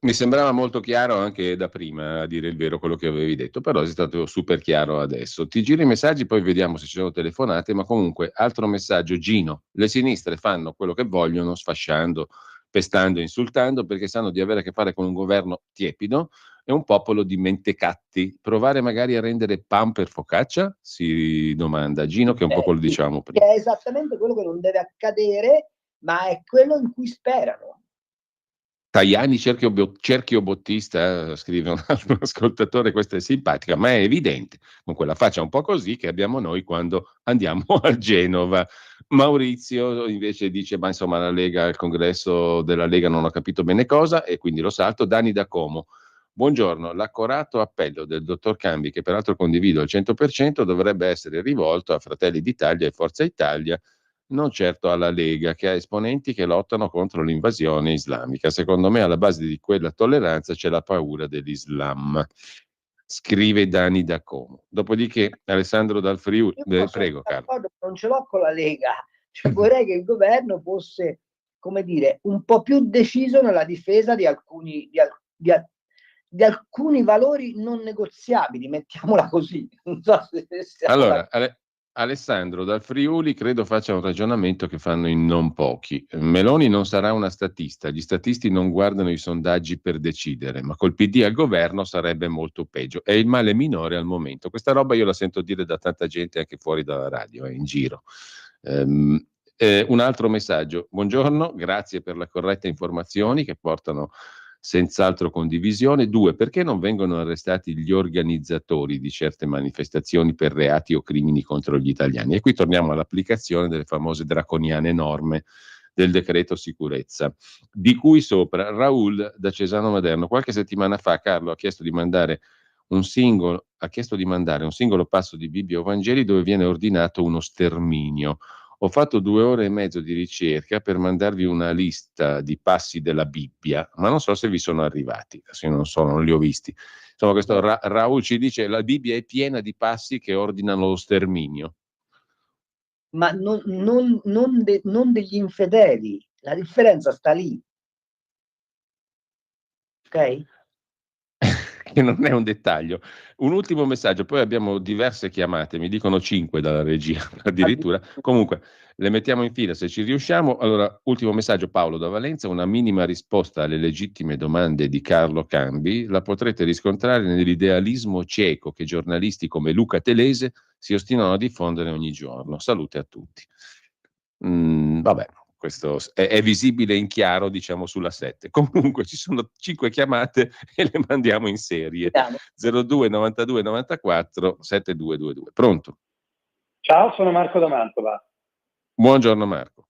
S2: mi sembrava molto chiaro anche da prima, a dire il vero, quello che avevi detto, però è stato super chiaro adesso. Ti giro i messaggi, poi vediamo se ci sono telefonate, ma comunque altro messaggio: Gino, le sinistre fanno quello che vogliono, sfasciando, pestando, insultando, perché sanno di avere a che fare con un governo tiepido e un popolo di mentecatti. Provare magari a rendere pan per focaccia? Si domanda Gino, che è un po' quello che dicevamo prima.
S3: Che è esattamente quello che non deve accadere, ma è quello in cui sperano.
S2: Tajani cerchio bottista, scrive un altro ascoltatore, questa è simpatica, ma è evidente, con quella faccia un po' così che abbiamo noi quando andiamo a Genova. Maurizio invece dice, ma insomma la Lega, il congresso della Lega non ho capito bene cosa, e quindi lo salto. Dani da Como. Buongiorno, l'accorato appello del dottor Cambi, che peraltro condivido al 100%, dovrebbe essere rivolto a Fratelli d'Italia e Forza Italia, non certo alla Lega, che ha esponenti che lottano contro l'invasione islamica. Secondo me alla base di quella tolleranza c'è la paura dell'Islam, scrive Dani da Como. Dopodiché Alessandro dal Friuli, prego Carlo.
S3: Non ce l'ho con la Lega, cioè, vorrei che il governo fosse, come dire, un po' più deciso nella difesa di alcuni valori non negoziabili, mettiamola così. Non so se
S2: allora, Alessandro dal Friuli credo faccia un ragionamento che fanno in non pochi. Meloni non sarà una statista, gli statisti non guardano i sondaggi per decidere, ma col PD al governo sarebbe molto peggio. È il male minore al momento. Questa roba io la sento dire da tanta gente anche fuori dalla radio, in giro. Un altro messaggio. Buongiorno, grazie per le corrette informazioni che portano senz'altro condivisione. 2, perché non vengono arrestati gli organizzatori di certe manifestazioni per reati o crimini contro gli italiani? E qui torniamo all'applicazione delle famose draconiane norme del decreto sicurezza, di cui sopra Raul da Cesano Maderno. Qualche settimana fa Carlo ha chiesto di mandare un singolo passo di Bibbia o Vangeli dove viene ordinato uno sterminio. Ho fatto 2 ore e mezzo di ricerca per mandarvi una lista di passi della Bibbia, ma non so se vi sono arrivati. Adesso io non li ho visti. Insomma, questo Raul ci dice che la Bibbia è piena di passi che ordinano lo sterminio.
S3: Ma non degli infedeli. La differenza sta lì. Ok?
S2: Che non è un dettaglio. Un ultimo messaggio, poi abbiamo diverse chiamate, mi dicono 5 dalla regia addirittura. Comunque le mettiamo in fila se ci riusciamo. Allora, ultimo messaggio, Paolo da Valenza: una minima risposta alle legittime domande di Carlo Cambi la potrete riscontrare nell'idealismo cieco che giornalisti come Luca Telese si ostinano a diffondere ogni giorno. Salute a tutti. Vabbè, questo è visibile in chiaro, diciamo, sulla 7. Comunque ci sono 5 chiamate e le mandiamo in serie. 02 92 94 7222. Pronto?
S5: Ciao, sono Marco da Mantova.
S2: Buongiorno Marco.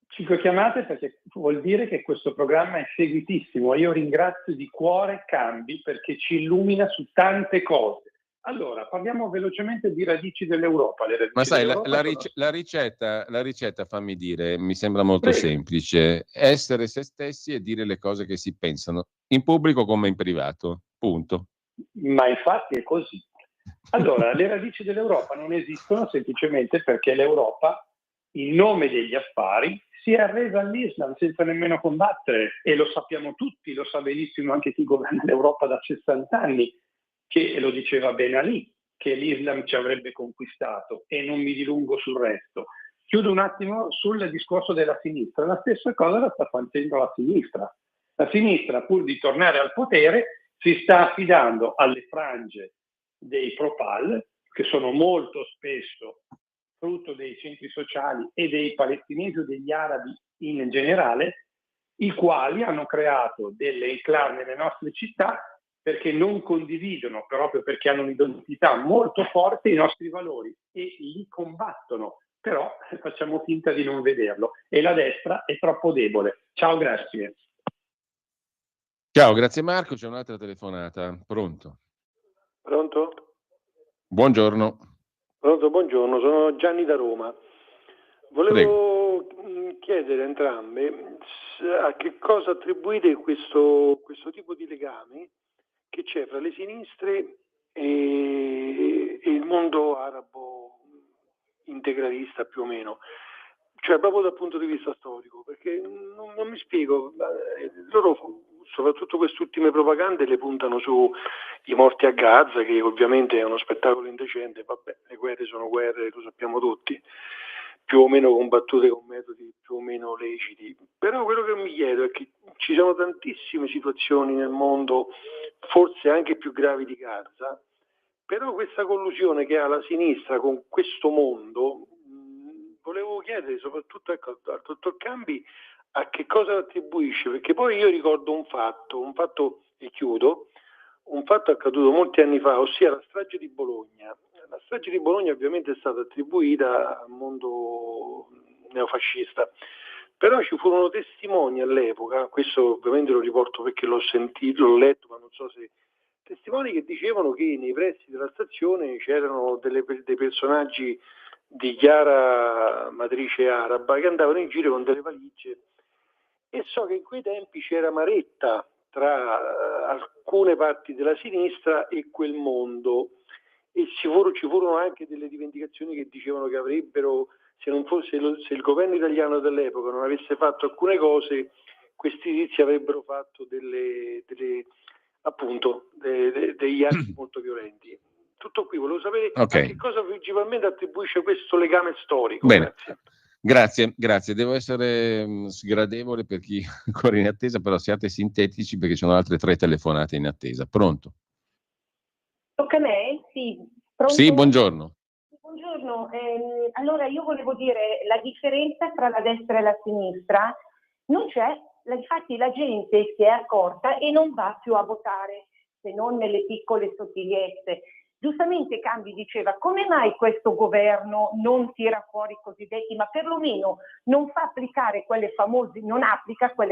S5: 5 chiamate perché vuol dire che questo programma è seguitissimo. Io ringrazio di cuore Cambi perché ci illumina su tante cose. Allora, parliamo velocemente di radici dell'Europa. Le radici
S2: Ma sai,
S5: dell'Europa
S2: la ricetta, fammi dire, mi sembra molto
S5: Prego.
S2: semplice. Essere se stessi e dire le cose che si pensano, in pubblico come in privato. Punto.
S5: Ma infatti è così. Allora, le radici dell'Europa non esistono semplicemente perché l'Europa, in nome degli affari, si è arresa all'Islam senza nemmeno combattere, e lo sappiamo tutti, lo sa benissimo anche chi governa l'Europa da 60 anni, che lo diceva Ben Ali, che l'Islam ci avrebbe conquistato, e non mi dilungo sul resto. Chiudo un attimo sul discorso della sinistra. La stessa cosa la sta facendo la sinistra. La sinistra, pur di tornare al potere, si sta affidando alle frange dei Pro-Pal, che sono molto spesso frutto dei centri sociali e dei palestinesi o degli arabi in generale, i quali hanno creato delle enclave nelle nostre città perché non condividono, proprio perché hanno un'identità molto forte, i nostri valori, e li combattono, però facciamo finta di non vederlo, e la destra è troppo debole. Ciao, grazie.
S2: Ciao, grazie Marco, c'è un'altra telefonata. Pronto?
S8: Pronto?
S2: Buongiorno.
S8: Pronto, buongiorno, sono Gianni da Roma. Volevo chiedere a entrambe a che cosa attribuite questo tipo di legame che c'è fra le sinistre e il mondo arabo integralista, più o meno, cioè proprio dal punto di vista storico, perché non mi spiego. Loro, soprattutto queste ultime propagande, le puntano sui morti a Gaza, che ovviamente è uno spettacolo indecente. Vabbè, le guerre sono guerre, lo sappiamo tutti, più o meno combattute con metodi più o meno leciti. Però quello che mi chiedo è che ci sono tantissime situazioni nel mondo, forse anche più gravi di Gaza, però questa collusione che ha la sinistra con questo mondo, volevo chiedere soprattutto al dottor Cambi a che cosa attribuisce, perché poi io ricordo un fatto e chiudo, un fatto accaduto molti anni fa, ossia la strage di Bologna. La strage di Bologna ovviamente è stata attribuita al mondo neofascista, però ci furono testimoni all'epoca, questo ovviamente lo riporto perché l'ho sentito, l'ho letto, ma non so se... testimoni che dicevano che nei pressi della stazione c'erano dei personaggi di chiara matrice araba che andavano in giro con delle valigie, e so che in quei tempi c'era maretta tra alcune parti della sinistra e quel mondo, e ci furono anche delle rivendicazioni che dicevano che avrebbero, se il governo italiano dell'epoca non avesse fatto alcune cose, questi tizi avrebbero fatto degli atti molto violenti. Tutto qui, volevo sapere a che cosa principalmente attribuisce questo legame storico.
S2: Bene. Grazie. Devo essere sgradevole per chi è ancora in attesa, però siate sintetici perché ci sono altre 3 telefonate in attesa. Pronto?
S9: Tocca a me? Sì. Pronto?
S2: Sì, buongiorno.
S9: Buongiorno. Allora io volevo dire la differenza tra la destra e la sinistra non c'è. Infatti la gente si è accorta e non va più a votare, se non nelle piccole sottigliezze. Giustamente Cambi diceva: come mai questo governo non tira fuori i cosiddetti, ma perlomeno non applica quelle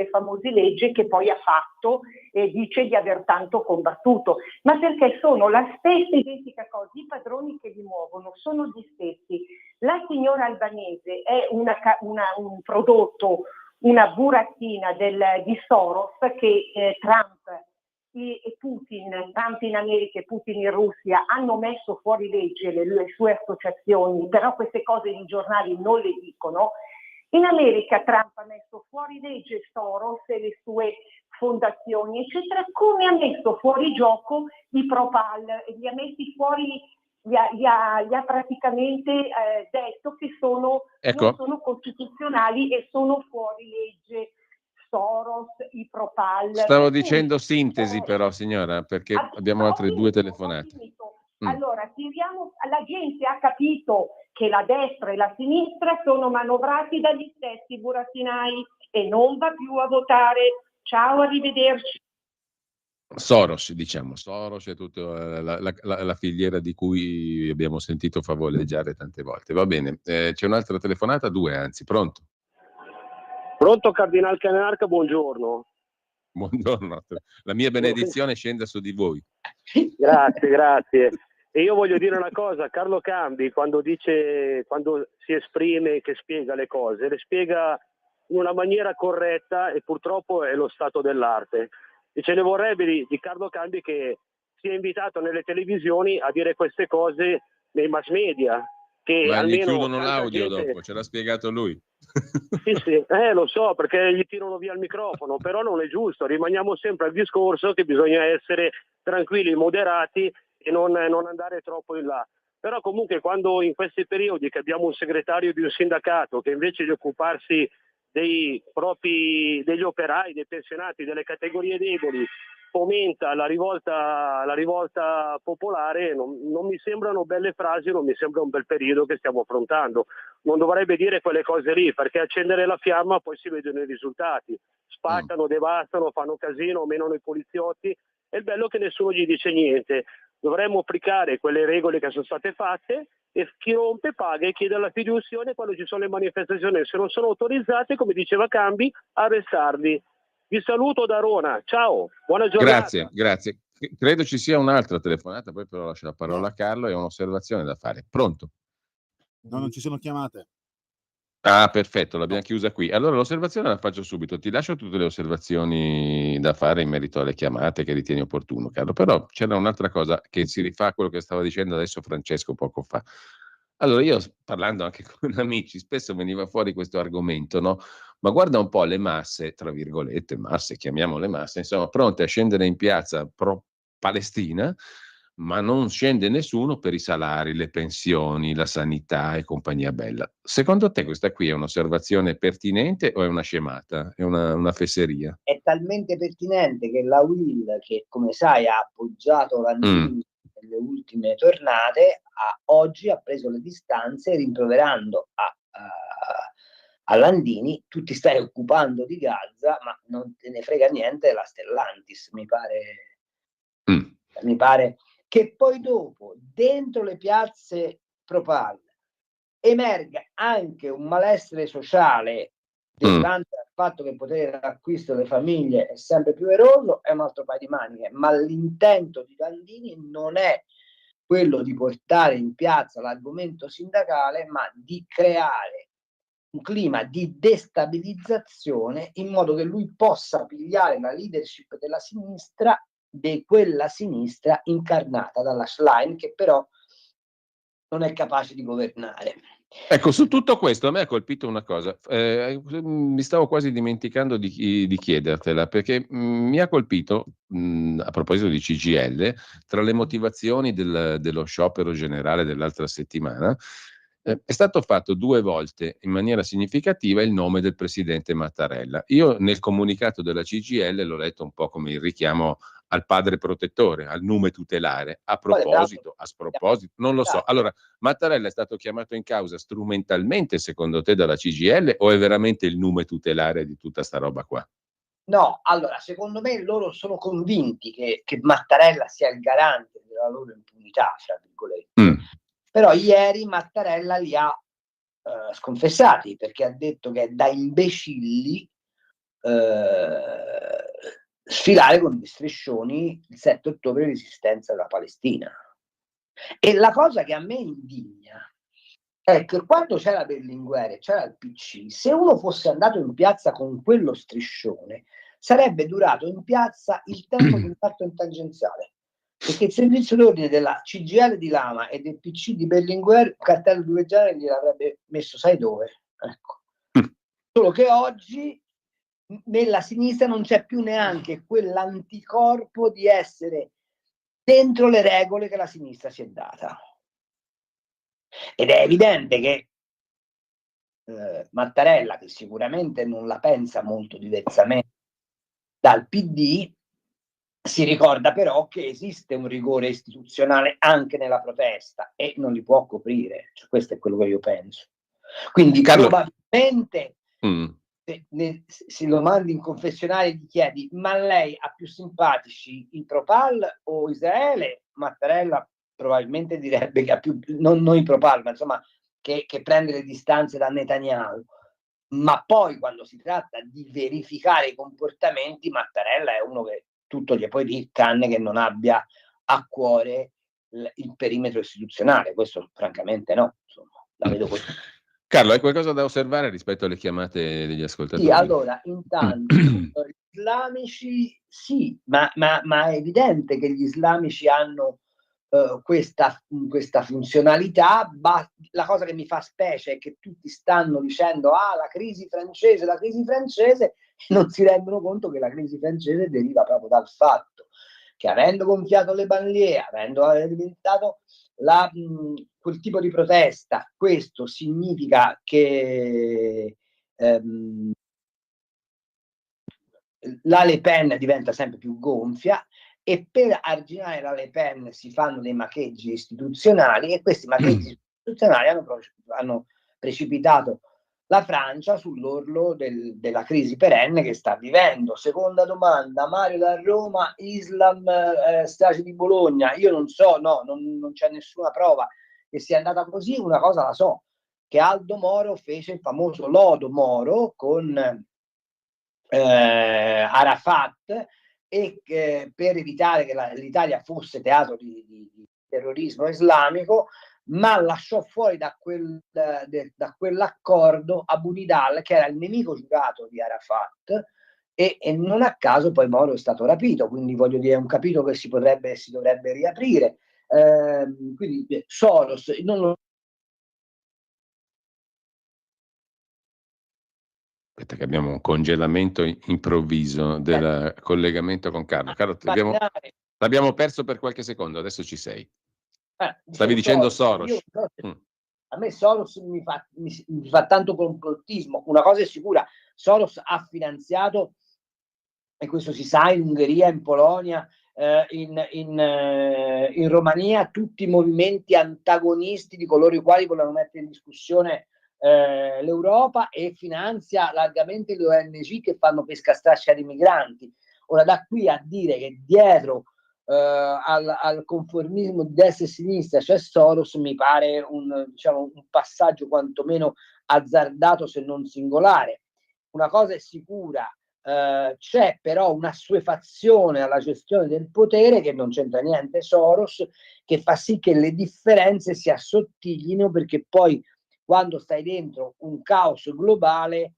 S9: famose leggi che poi ha fatto e dice di aver tanto combattuto, ma perché sono la stessa identica cosa, i padroni che li muovono sono gli stessi. La signora albanese è un prodotto, una burattina di Soros che Trump e Putin, Trump in America e Putin in Russia, hanno messo fuori legge le sue associazioni, però queste cose i giornali non le dicono. In America Trump ha messo fuori legge Soros e le sue fondazioni, eccetera, come ha messo fuori gioco i Pro-Pal, e li ha messi fuori, gli ha praticamente detto che non sono costituzionali e sono fuori legge. Soros, i Pro-Pal.
S2: Stavo dicendo sintesi però, signora, perché abbiamo altre 2 telefonate.
S9: Allora, la gente ha capito che la destra e la sinistra sono manovrati dagli stessi burattinai e non va più a votare. Ciao, arrivederci.
S2: Soros e tutta la filiera di cui abbiamo sentito favoleggiare tante volte. Va bene, c'è un'altra telefonata, 2 anzi, pronto?
S10: Pronto, Cardinal Canearca, buongiorno.
S2: Buongiorno, la mia benedizione scenda su di voi.
S10: Grazie. E io voglio dire una cosa, Carlo Cambi quando si esprime, che spiega le cose, le spiega in una maniera corretta e purtroppo è lo stato dell'arte. E ce ne vorrebbe di Carlo Cambi che sia invitato nelle televisioni a dire queste cose nei mass media. Che
S2: Ma gli
S10: almeno
S2: chiudono
S10: tanta
S2: l'audio
S10: gente...
S2: dopo, ce l'ha spiegato lui.
S10: Sì, lo so, perché gli tirano via il microfono, però non è giusto, rimaniamo sempre al discorso che bisogna essere tranquilli, moderati e non andare troppo in là. Però comunque quando in questi periodi che abbiamo un segretario di un sindacato che invece di occuparsi degli operai, dei pensionati, delle categorie deboli, fomenta la rivolta popolare, non mi sembrano belle frasi, non mi sembra un bel periodo che stiamo affrontando. Non dovrebbe dire quelle cose lì, perché accendere la fiamma poi si vedono i risultati. Spaccano, devastano, fanno casino, menano i poliziotti. È il bello che nessuno gli dice niente. Dovremmo applicare quelle regole che sono state fatte e chi rompe paga e chiede la fiduzione quando ci sono le manifestazioni. Se non sono autorizzate, come diceva Cambi, arrestarli. Vi saluto da Rona, ciao, buona giornata.
S2: Grazie. Credo ci sia un'altra telefonata, poi però lascio la parola a Carlo e ho un'osservazione da fare. Pronto?
S11: No, non ci sono chiamate.
S2: Ah, perfetto, l'abbiamo chiusa qui. Allora l'osservazione la faccio subito. Ti lascio tutte le osservazioni da fare in merito alle chiamate che ritieni opportuno, Carlo. Però c'era un'altra cosa che si rifà a quello che stava dicendo adesso Francesco poco fa. Allora io parlando anche con amici, spesso veniva fuori questo argomento, no? Ma guarda un po' le masse, tra virgolette, masse, chiamiamole masse, insomma, pronte a scendere in piazza pro Palestina, ma non scende nessuno per i salari, le pensioni, la sanità e compagnia bella. Secondo te questa qui è un'osservazione pertinente o è una scemata? È una fesseria?
S3: È talmente pertinente che la UIL, che come sai ha appoggiato Landini nelle ultime tornate, oggi ha preso le distanze rimproverando a Landini: tu ti stai occupando di Gaza ma non te ne frega niente della Stellantis, mi pare che poi dopo dentro le piazze pro-Pal emerga anche un malessere sociale derivante dal fatto che il potere d'acquisto delle famiglie è sempre più eroso, è un altro paio di maniche, ma l'intento di Landini non è quello di portare in piazza l'argomento sindacale, ma di creare un clima di destabilizzazione in modo che lui possa pigliare la leadership della sinistra, di quella sinistra incarnata dalla Schlein, che però non è capace di governare.
S2: Ecco, su tutto questo a me ha colpito una cosa, mi stavo quasi dimenticando di chiedertela, perché mi ha colpito, a proposito di CGIL, tra le motivazioni dello sciopero generale dell'altra settimana, è stato fatto 2 volte in maniera significativa il nome del presidente Mattarella. Io nel comunicato della CGIL l'ho letto un po' come il richiamo al padre protettore, al nume tutelare, a proposito, a sproposito, non lo so. Allora, Mattarella è stato chiamato in causa strumentalmente, secondo te, dalla CGIL o è veramente il nume tutelare di tutta sta roba qua?
S3: No, allora, secondo me loro sono convinti che Mattarella sia il garante della loro impunità, tra virgolette. Però ieri Mattarella li ha sconfessati, perché ha detto che è da imbecilli sfilare con gli striscioni il 7 ottobre resistenza della Palestina. E la cosa che a me indigna è che quando c'era Berlinguer e c'era il PC, se uno fosse andato in piazza con quello striscione sarebbe durato in piazza il tempo di un fatto in tangenziale, perché il servizio d'ordine della CGIL di Lama e del PC di Berlinguer il cartello 2 genere gliel'avrebbe messo, sai dove? Ecco. Solo che oggi nella sinistra non c'è più neanche quell'anticorpo di essere dentro le regole che la sinistra si è data. Ed è evidente che Mattarella, che sicuramente non la pensa molto diversamente dal PD, si ricorda però che esiste un rigore istituzionale anche nella protesta e non li può coprire. Cioè, questo è quello che io penso. Quindi probabilmente se lo mandi in confessionale e gli chiedi: ma lei ha più simpatici i Pro-Pal o Israele? Mattarella probabilmente direbbe che ha più, non i Pro-Pal, ma insomma che prende le distanze da Netanyahu. Ma poi quando si tratta di verificare i comportamenti, Mattarella è uno che tutto gli puoi dire, tranne che non abbia a cuore il perimetro istituzionale. Questo francamente no, insomma, la vedo così.
S2: Carlo, hai qualcosa da osservare rispetto alle chiamate degli ascoltatori?
S3: Sì, allora, intanto, gli islamici sì, ma è evidente che gli islamici hanno questa funzionalità. La cosa che mi fa specie è che tutti stanno dicendo la crisi francese, e non si rendono conto che la crisi francese deriva proprio dal fatto che, avendo gonfiato le banliere, avendo alimentato quel tipo di protesta, questo significa che la Le Pen diventa sempre più gonfia, e per arginare la Le Pen si fanno dei macheggi istituzionali, e questi macheggi istituzionali hanno precipitato la Francia sull'orlo della crisi perenne che sta vivendo. Seconda domanda, Mario da Roma, Islam, strage di Bologna. Io non so, no, non c'è nessuna prova che sia andata così. Una cosa la so, che Aldo Moro fece il famoso lodo Moro con Arafat, e per evitare che l'Italia fosse teatro di terrorismo islamico, ma lasciò fuori da quell'accordo Abu Nidal, che era il nemico giurato di Arafat, e non a caso poi Moro è stato rapito. Quindi voglio dire, è un capitolo che si dovrebbe riaprire. Quindi Soros non lo...
S2: Aspetta che abbiamo un congelamento improvviso del collegamento con Carlo. Carlo, l'abbiamo perso per qualche secondo, adesso ci sei. Stavi dicendo Soros.
S3: A me Soros mi fa tanto complottismo. Una cosa è sicura, Soros ha finanziato, e questo si sa, in Ungheria, in Polonia, in Romania, tutti i movimenti antagonisti di coloro i quali volevano mettere in discussione l'Europa, e finanzia largamente le ONG che fanno pesca straccia di migranti. Ora, da qui a dire che dietro al conformismo di destra e sinistra c'è Soros, mi pare un passaggio quantomeno azzardato, se non singolare. Una cosa è sicura, c'è però una assuefazione alla gestione del potere, che non c'entra niente Soros, che fa sì che le differenze si assottiglino, perché poi quando stai dentro un caos globale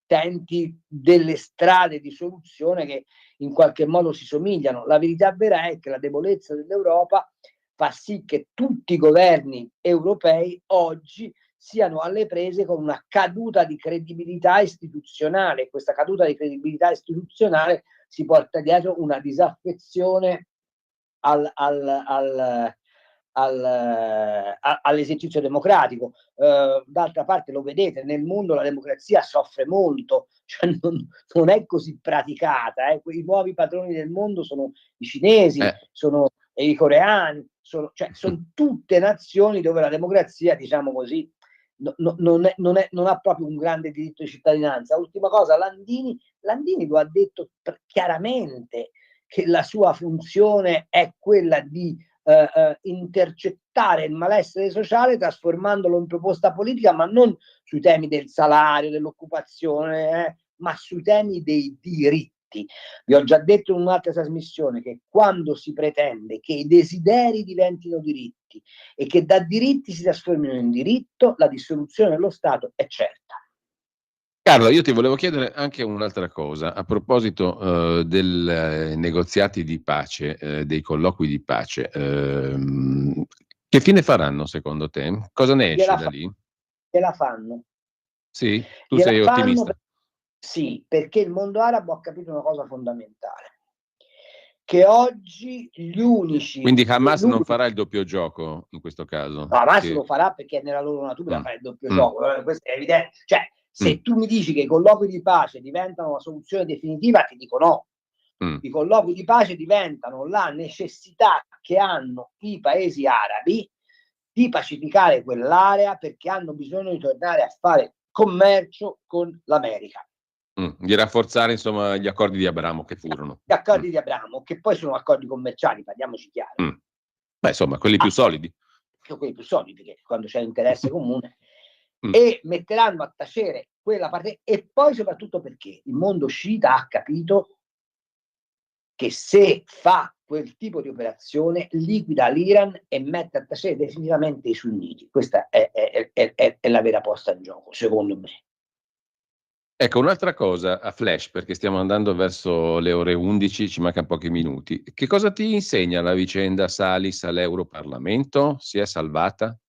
S3: tenti delle strade di soluzione che in qualche modo si somigliano. La verità vera è che la debolezza dell'Europa fa sì che tutti i governi europei oggi siano alle prese con una caduta di credibilità istituzionale. Questa caduta di credibilità istituzionale si porta dietro una disaffezione all'esercizio democratico. D'altra parte lo vedete, nel mondo la democrazia soffre molto, cioè non è così praticata. I nuovi padroni del mondo sono i cinesi, sono i coreani, sono tutte nazioni dove la democrazia, diciamo così, non ha proprio un grande diritto di cittadinanza. Ultima cosa, Landini lo ha detto chiaramente, che la sua funzione è quella di intercettare il malessere sociale, trasformandolo in proposta politica, ma non sui temi del salario, dell'occupazione, ma sui temi dei diritti. Vi ho già detto in un'altra trasmissione che quando si pretende che i desideri diventino diritti e che da diritti si trasformino in diritto, la dissoluzione dello Stato è certa.
S2: Carlo, io ti volevo chiedere anche un'altra cosa a proposito dei negoziati di pace, dei colloqui di pace. Che fine faranno secondo te? Cosa ne esce da lì?
S3: La fanno.
S2: Sì? Tu sei ottimista?
S3: Sì, perché il mondo arabo ha capito una cosa fondamentale, che oggi gli unici...
S2: Quindi Hamas non farà il doppio gioco in questo caso?
S3: No, Hamas lo farà perché è nella loro natura fare il doppio gioco, questo è evidente. Cioè, se tu mi dici che i colloqui di pace diventano la soluzione definitiva, ti dico no. I colloqui di pace diventano la necessità che hanno i paesi arabi di pacificare quell'area, perché hanno bisogno di tornare a fare commercio con l'America.
S2: Di rafforzare, insomma, gli accordi di Abramo che furono.
S3: Gli accordi di Abramo, che poi sono accordi commerciali, parliamoci chiaro.
S2: Beh, insomma, quelli più solidi.
S3: Quelli più solidi, perché quando c'è interesse comune. E metteranno a tacere quella parte, e poi soprattutto perché il mondo sciita ha capito che se fa quel tipo di operazione liquida l'Iran e mette a tacere definitivamente i sunniti. Questa è la vera posta in gioco, secondo me.
S2: Ecco, un'altra cosa a flash, perché stiamo andando verso le ore 11, ci mancano pochi minuti. Che cosa ti insegna la vicenda Salis all'Europarlamento? Si è salvata?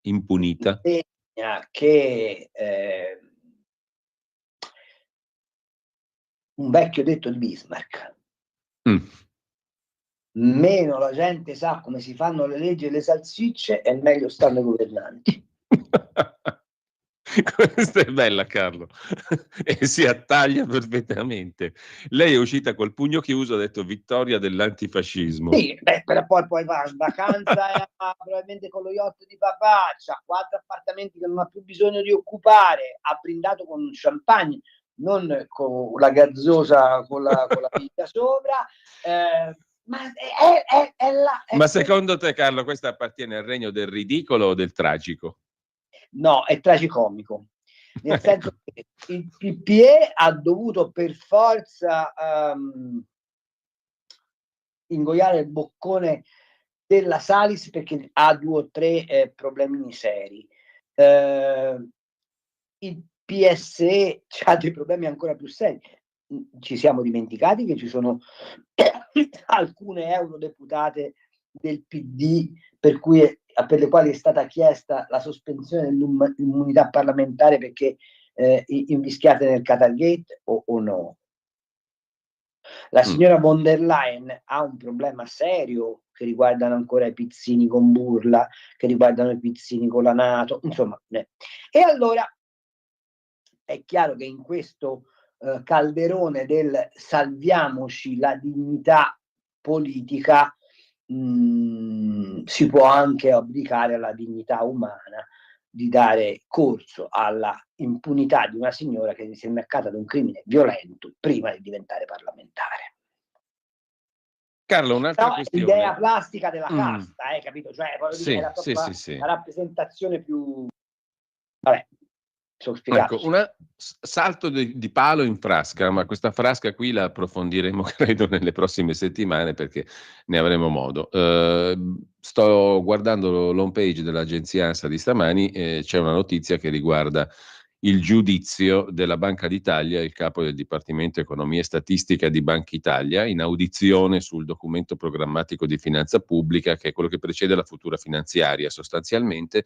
S2: Impunita?
S3: Insegna che un vecchio detto di Bismarck, meno la gente sa come si fanno le leggi e le salsicce e meglio stanno i governanti.
S2: Questa è bella, Carlo, e si attaglia perfettamente. Lei è uscita col pugno chiuso, ha detto vittoria dell'antifascismo.
S3: Sì, però poi va in vacanza probabilmente con lo yacht di papà, c'ha 4 appartamenti che non ha più bisogno di occupare, ha brindato con champagne, non con la gazzosa con la pizza sopra, ma
S2: Ma secondo te, Carlo, questa appartiene al regno del ridicolo o del tragico?
S3: No, è tragicomico, nel senso che il PPE ha dovuto per forza ingoiare il boccone della Salis perché ha 2 o 3 problemini seri. Il PSE ha dei problemi ancora più seri. Ci siamo dimenticati che ci sono alcune eurodeputate del PD per le quali è stata chiesta la sospensione dell'immunità parlamentare perché invischiate nel Qatargate o no. La signora von der Leyen ha un problema serio che riguardano ancora i pizzini con Burla, che riguardano i pizzini con la NATO, insomma. E allora è chiaro che in questo calderone del salviamoci la dignità politica si può anche abdicare alla dignità umana di dare corso alla impunità di una signora che si è mercata di un crimine violento prima di diventare parlamentare.
S2: Carlo, un'altra questione.
S3: L'idea plastica della casta, capito? Cioè,
S2: sì,
S3: dire,
S2: sì.
S3: la rappresentazione più... Vabbè, sono spiegato.
S2: Ecco, un salto di palo in frasca, ma questa frasca qui la approfondiremo credo nelle prossime settimane perché ne avremo modo. Sto guardando l'home page dell'agenzia ANSA di stamani e c'è una notizia che riguarda il giudizio della Banca d'Italia, il capo del Dipartimento Economia e Statistica di Banca Italia, in audizione sul documento programmatico di finanza pubblica, che è quello che precede la futura finanziaria sostanzialmente.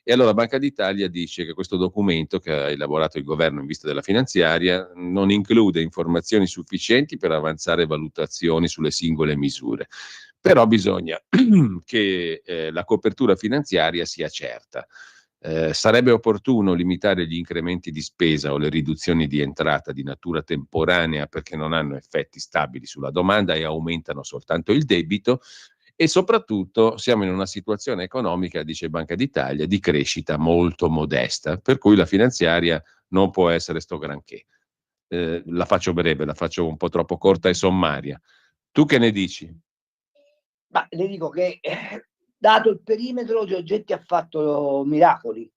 S2: E allora Banca d'Italia dice che questo documento che ha elaborato il governo in vista della finanziaria non include informazioni sufficienti per avanzare valutazioni sulle singole misure. Però bisogna che la copertura finanziaria sia certa. Sarebbe opportuno limitare gli incrementi di spesa o le riduzioni di entrata di natura temporanea perché non hanno effetti stabili sulla domanda e aumentano soltanto il debito. E soprattutto siamo in una situazione economica, dice Banca d'Italia, di crescita molto modesta, per cui la finanziaria non può essere sto granché. La faccio breve, la faccio un po' troppo corta e sommaria. Tu che ne dici?
S3: Ma le dico che dato il perimetro Giorgetti ha fatto miracoli,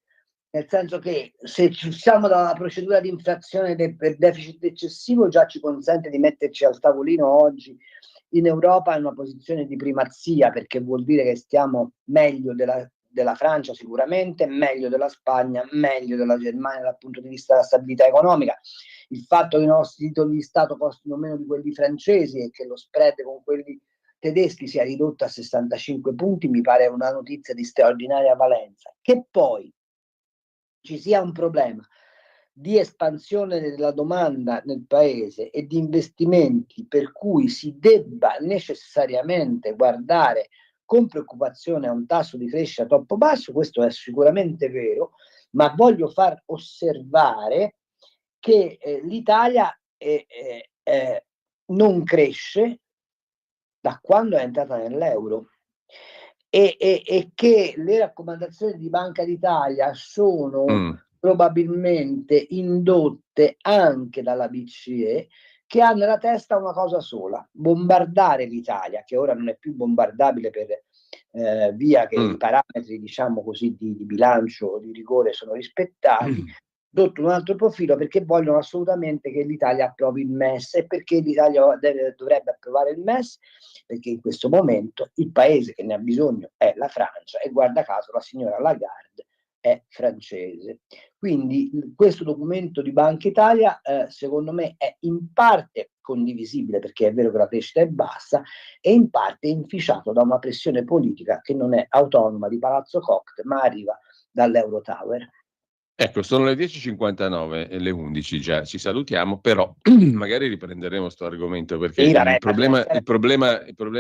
S3: nel senso che se ci siamo dalla procedura di infrazione per deficit eccessivo già ci consente di metterci al tavolino oggi in Europa in una posizione di primazia, perché vuol dire che stiamo meglio della Francia sicuramente, meglio della Spagna, meglio della Germania dal punto di vista della stabilità economica. Il fatto che i nostri titoli di Stato costino meno di quelli francesi e che lo spread con quelli tedeschi sia ridotto a 65 punti mi pare una notizia di straordinaria valenza. Che poi ci sia un problema di espansione della domanda nel paese e di investimenti per cui si debba necessariamente guardare con preoccupazione a un tasso di crescita troppo basso, questo è sicuramente vero, ma voglio far osservare che l'Italia non cresce da quando è entrata nell'euro e che le raccomandazioni di Banca d'Italia sono probabilmente indotte anche dalla BCE, che ha nella testa una cosa sola: bombardare l'Italia, che ora non è più bombardabile per via che i parametri, diciamo così, di bilancio, di rigore sono rispettati, sotto un altro profilo, perché vogliono assolutamente che l'Italia approvi il MES. E perché l'Italia dovrebbe approvare il MES? Perché in questo momento il paese che ne ha bisogno è la Francia, e guarda caso la signora Lagarde è francese. Quindi questo documento di Banca Italia secondo me è in parte condivisibile, perché è vero che la crescita è bassa, e in parte è inficiato da una pressione politica che non è autonoma di Palazzo Koch, ma arriva dall'Eurotower.
S2: Ecco, sono le 10:59 e le 11 già, ci salutiamo, però magari riprenderemo sto argomento, perché
S3: Sì,
S2: il problema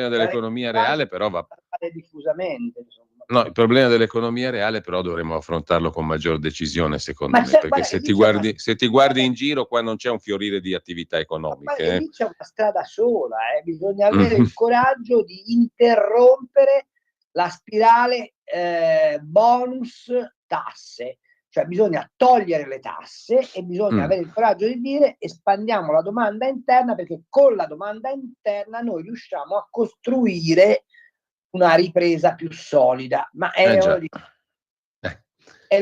S2: dell'economia reale però va...
S3: diffusamente, insomma.
S2: No, il problema dell'economia reale però dovremmo affrontarlo con maggior decisione, secondo me, perché
S3: guarda,
S2: se ti guardi in giro qua non c'è un fiorire di attività economiche.
S3: Lì c'è una strada sola, bisogna avere il coraggio di interrompere la spirale bonus tasse, cioè bisogna togliere le tasse e bisogna avere il coraggio di dire espandiamo la domanda interna, perché con la domanda interna noi riusciamo a costruire una ripresa più solida, ma è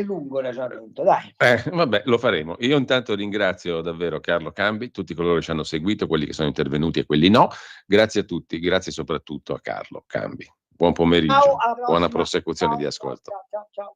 S3: lungo il ragionamento, dai.
S2: Vabbè, lo faremo. Io intanto ringrazio davvero Carlo Cambi, tutti coloro che ci hanno seguito, quelli che sono intervenuti e quelli no. Grazie a tutti, grazie soprattutto a Carlo Cambi. Buon pomeriggio, buona prosecuzione di ascolto.
S3: Ciao.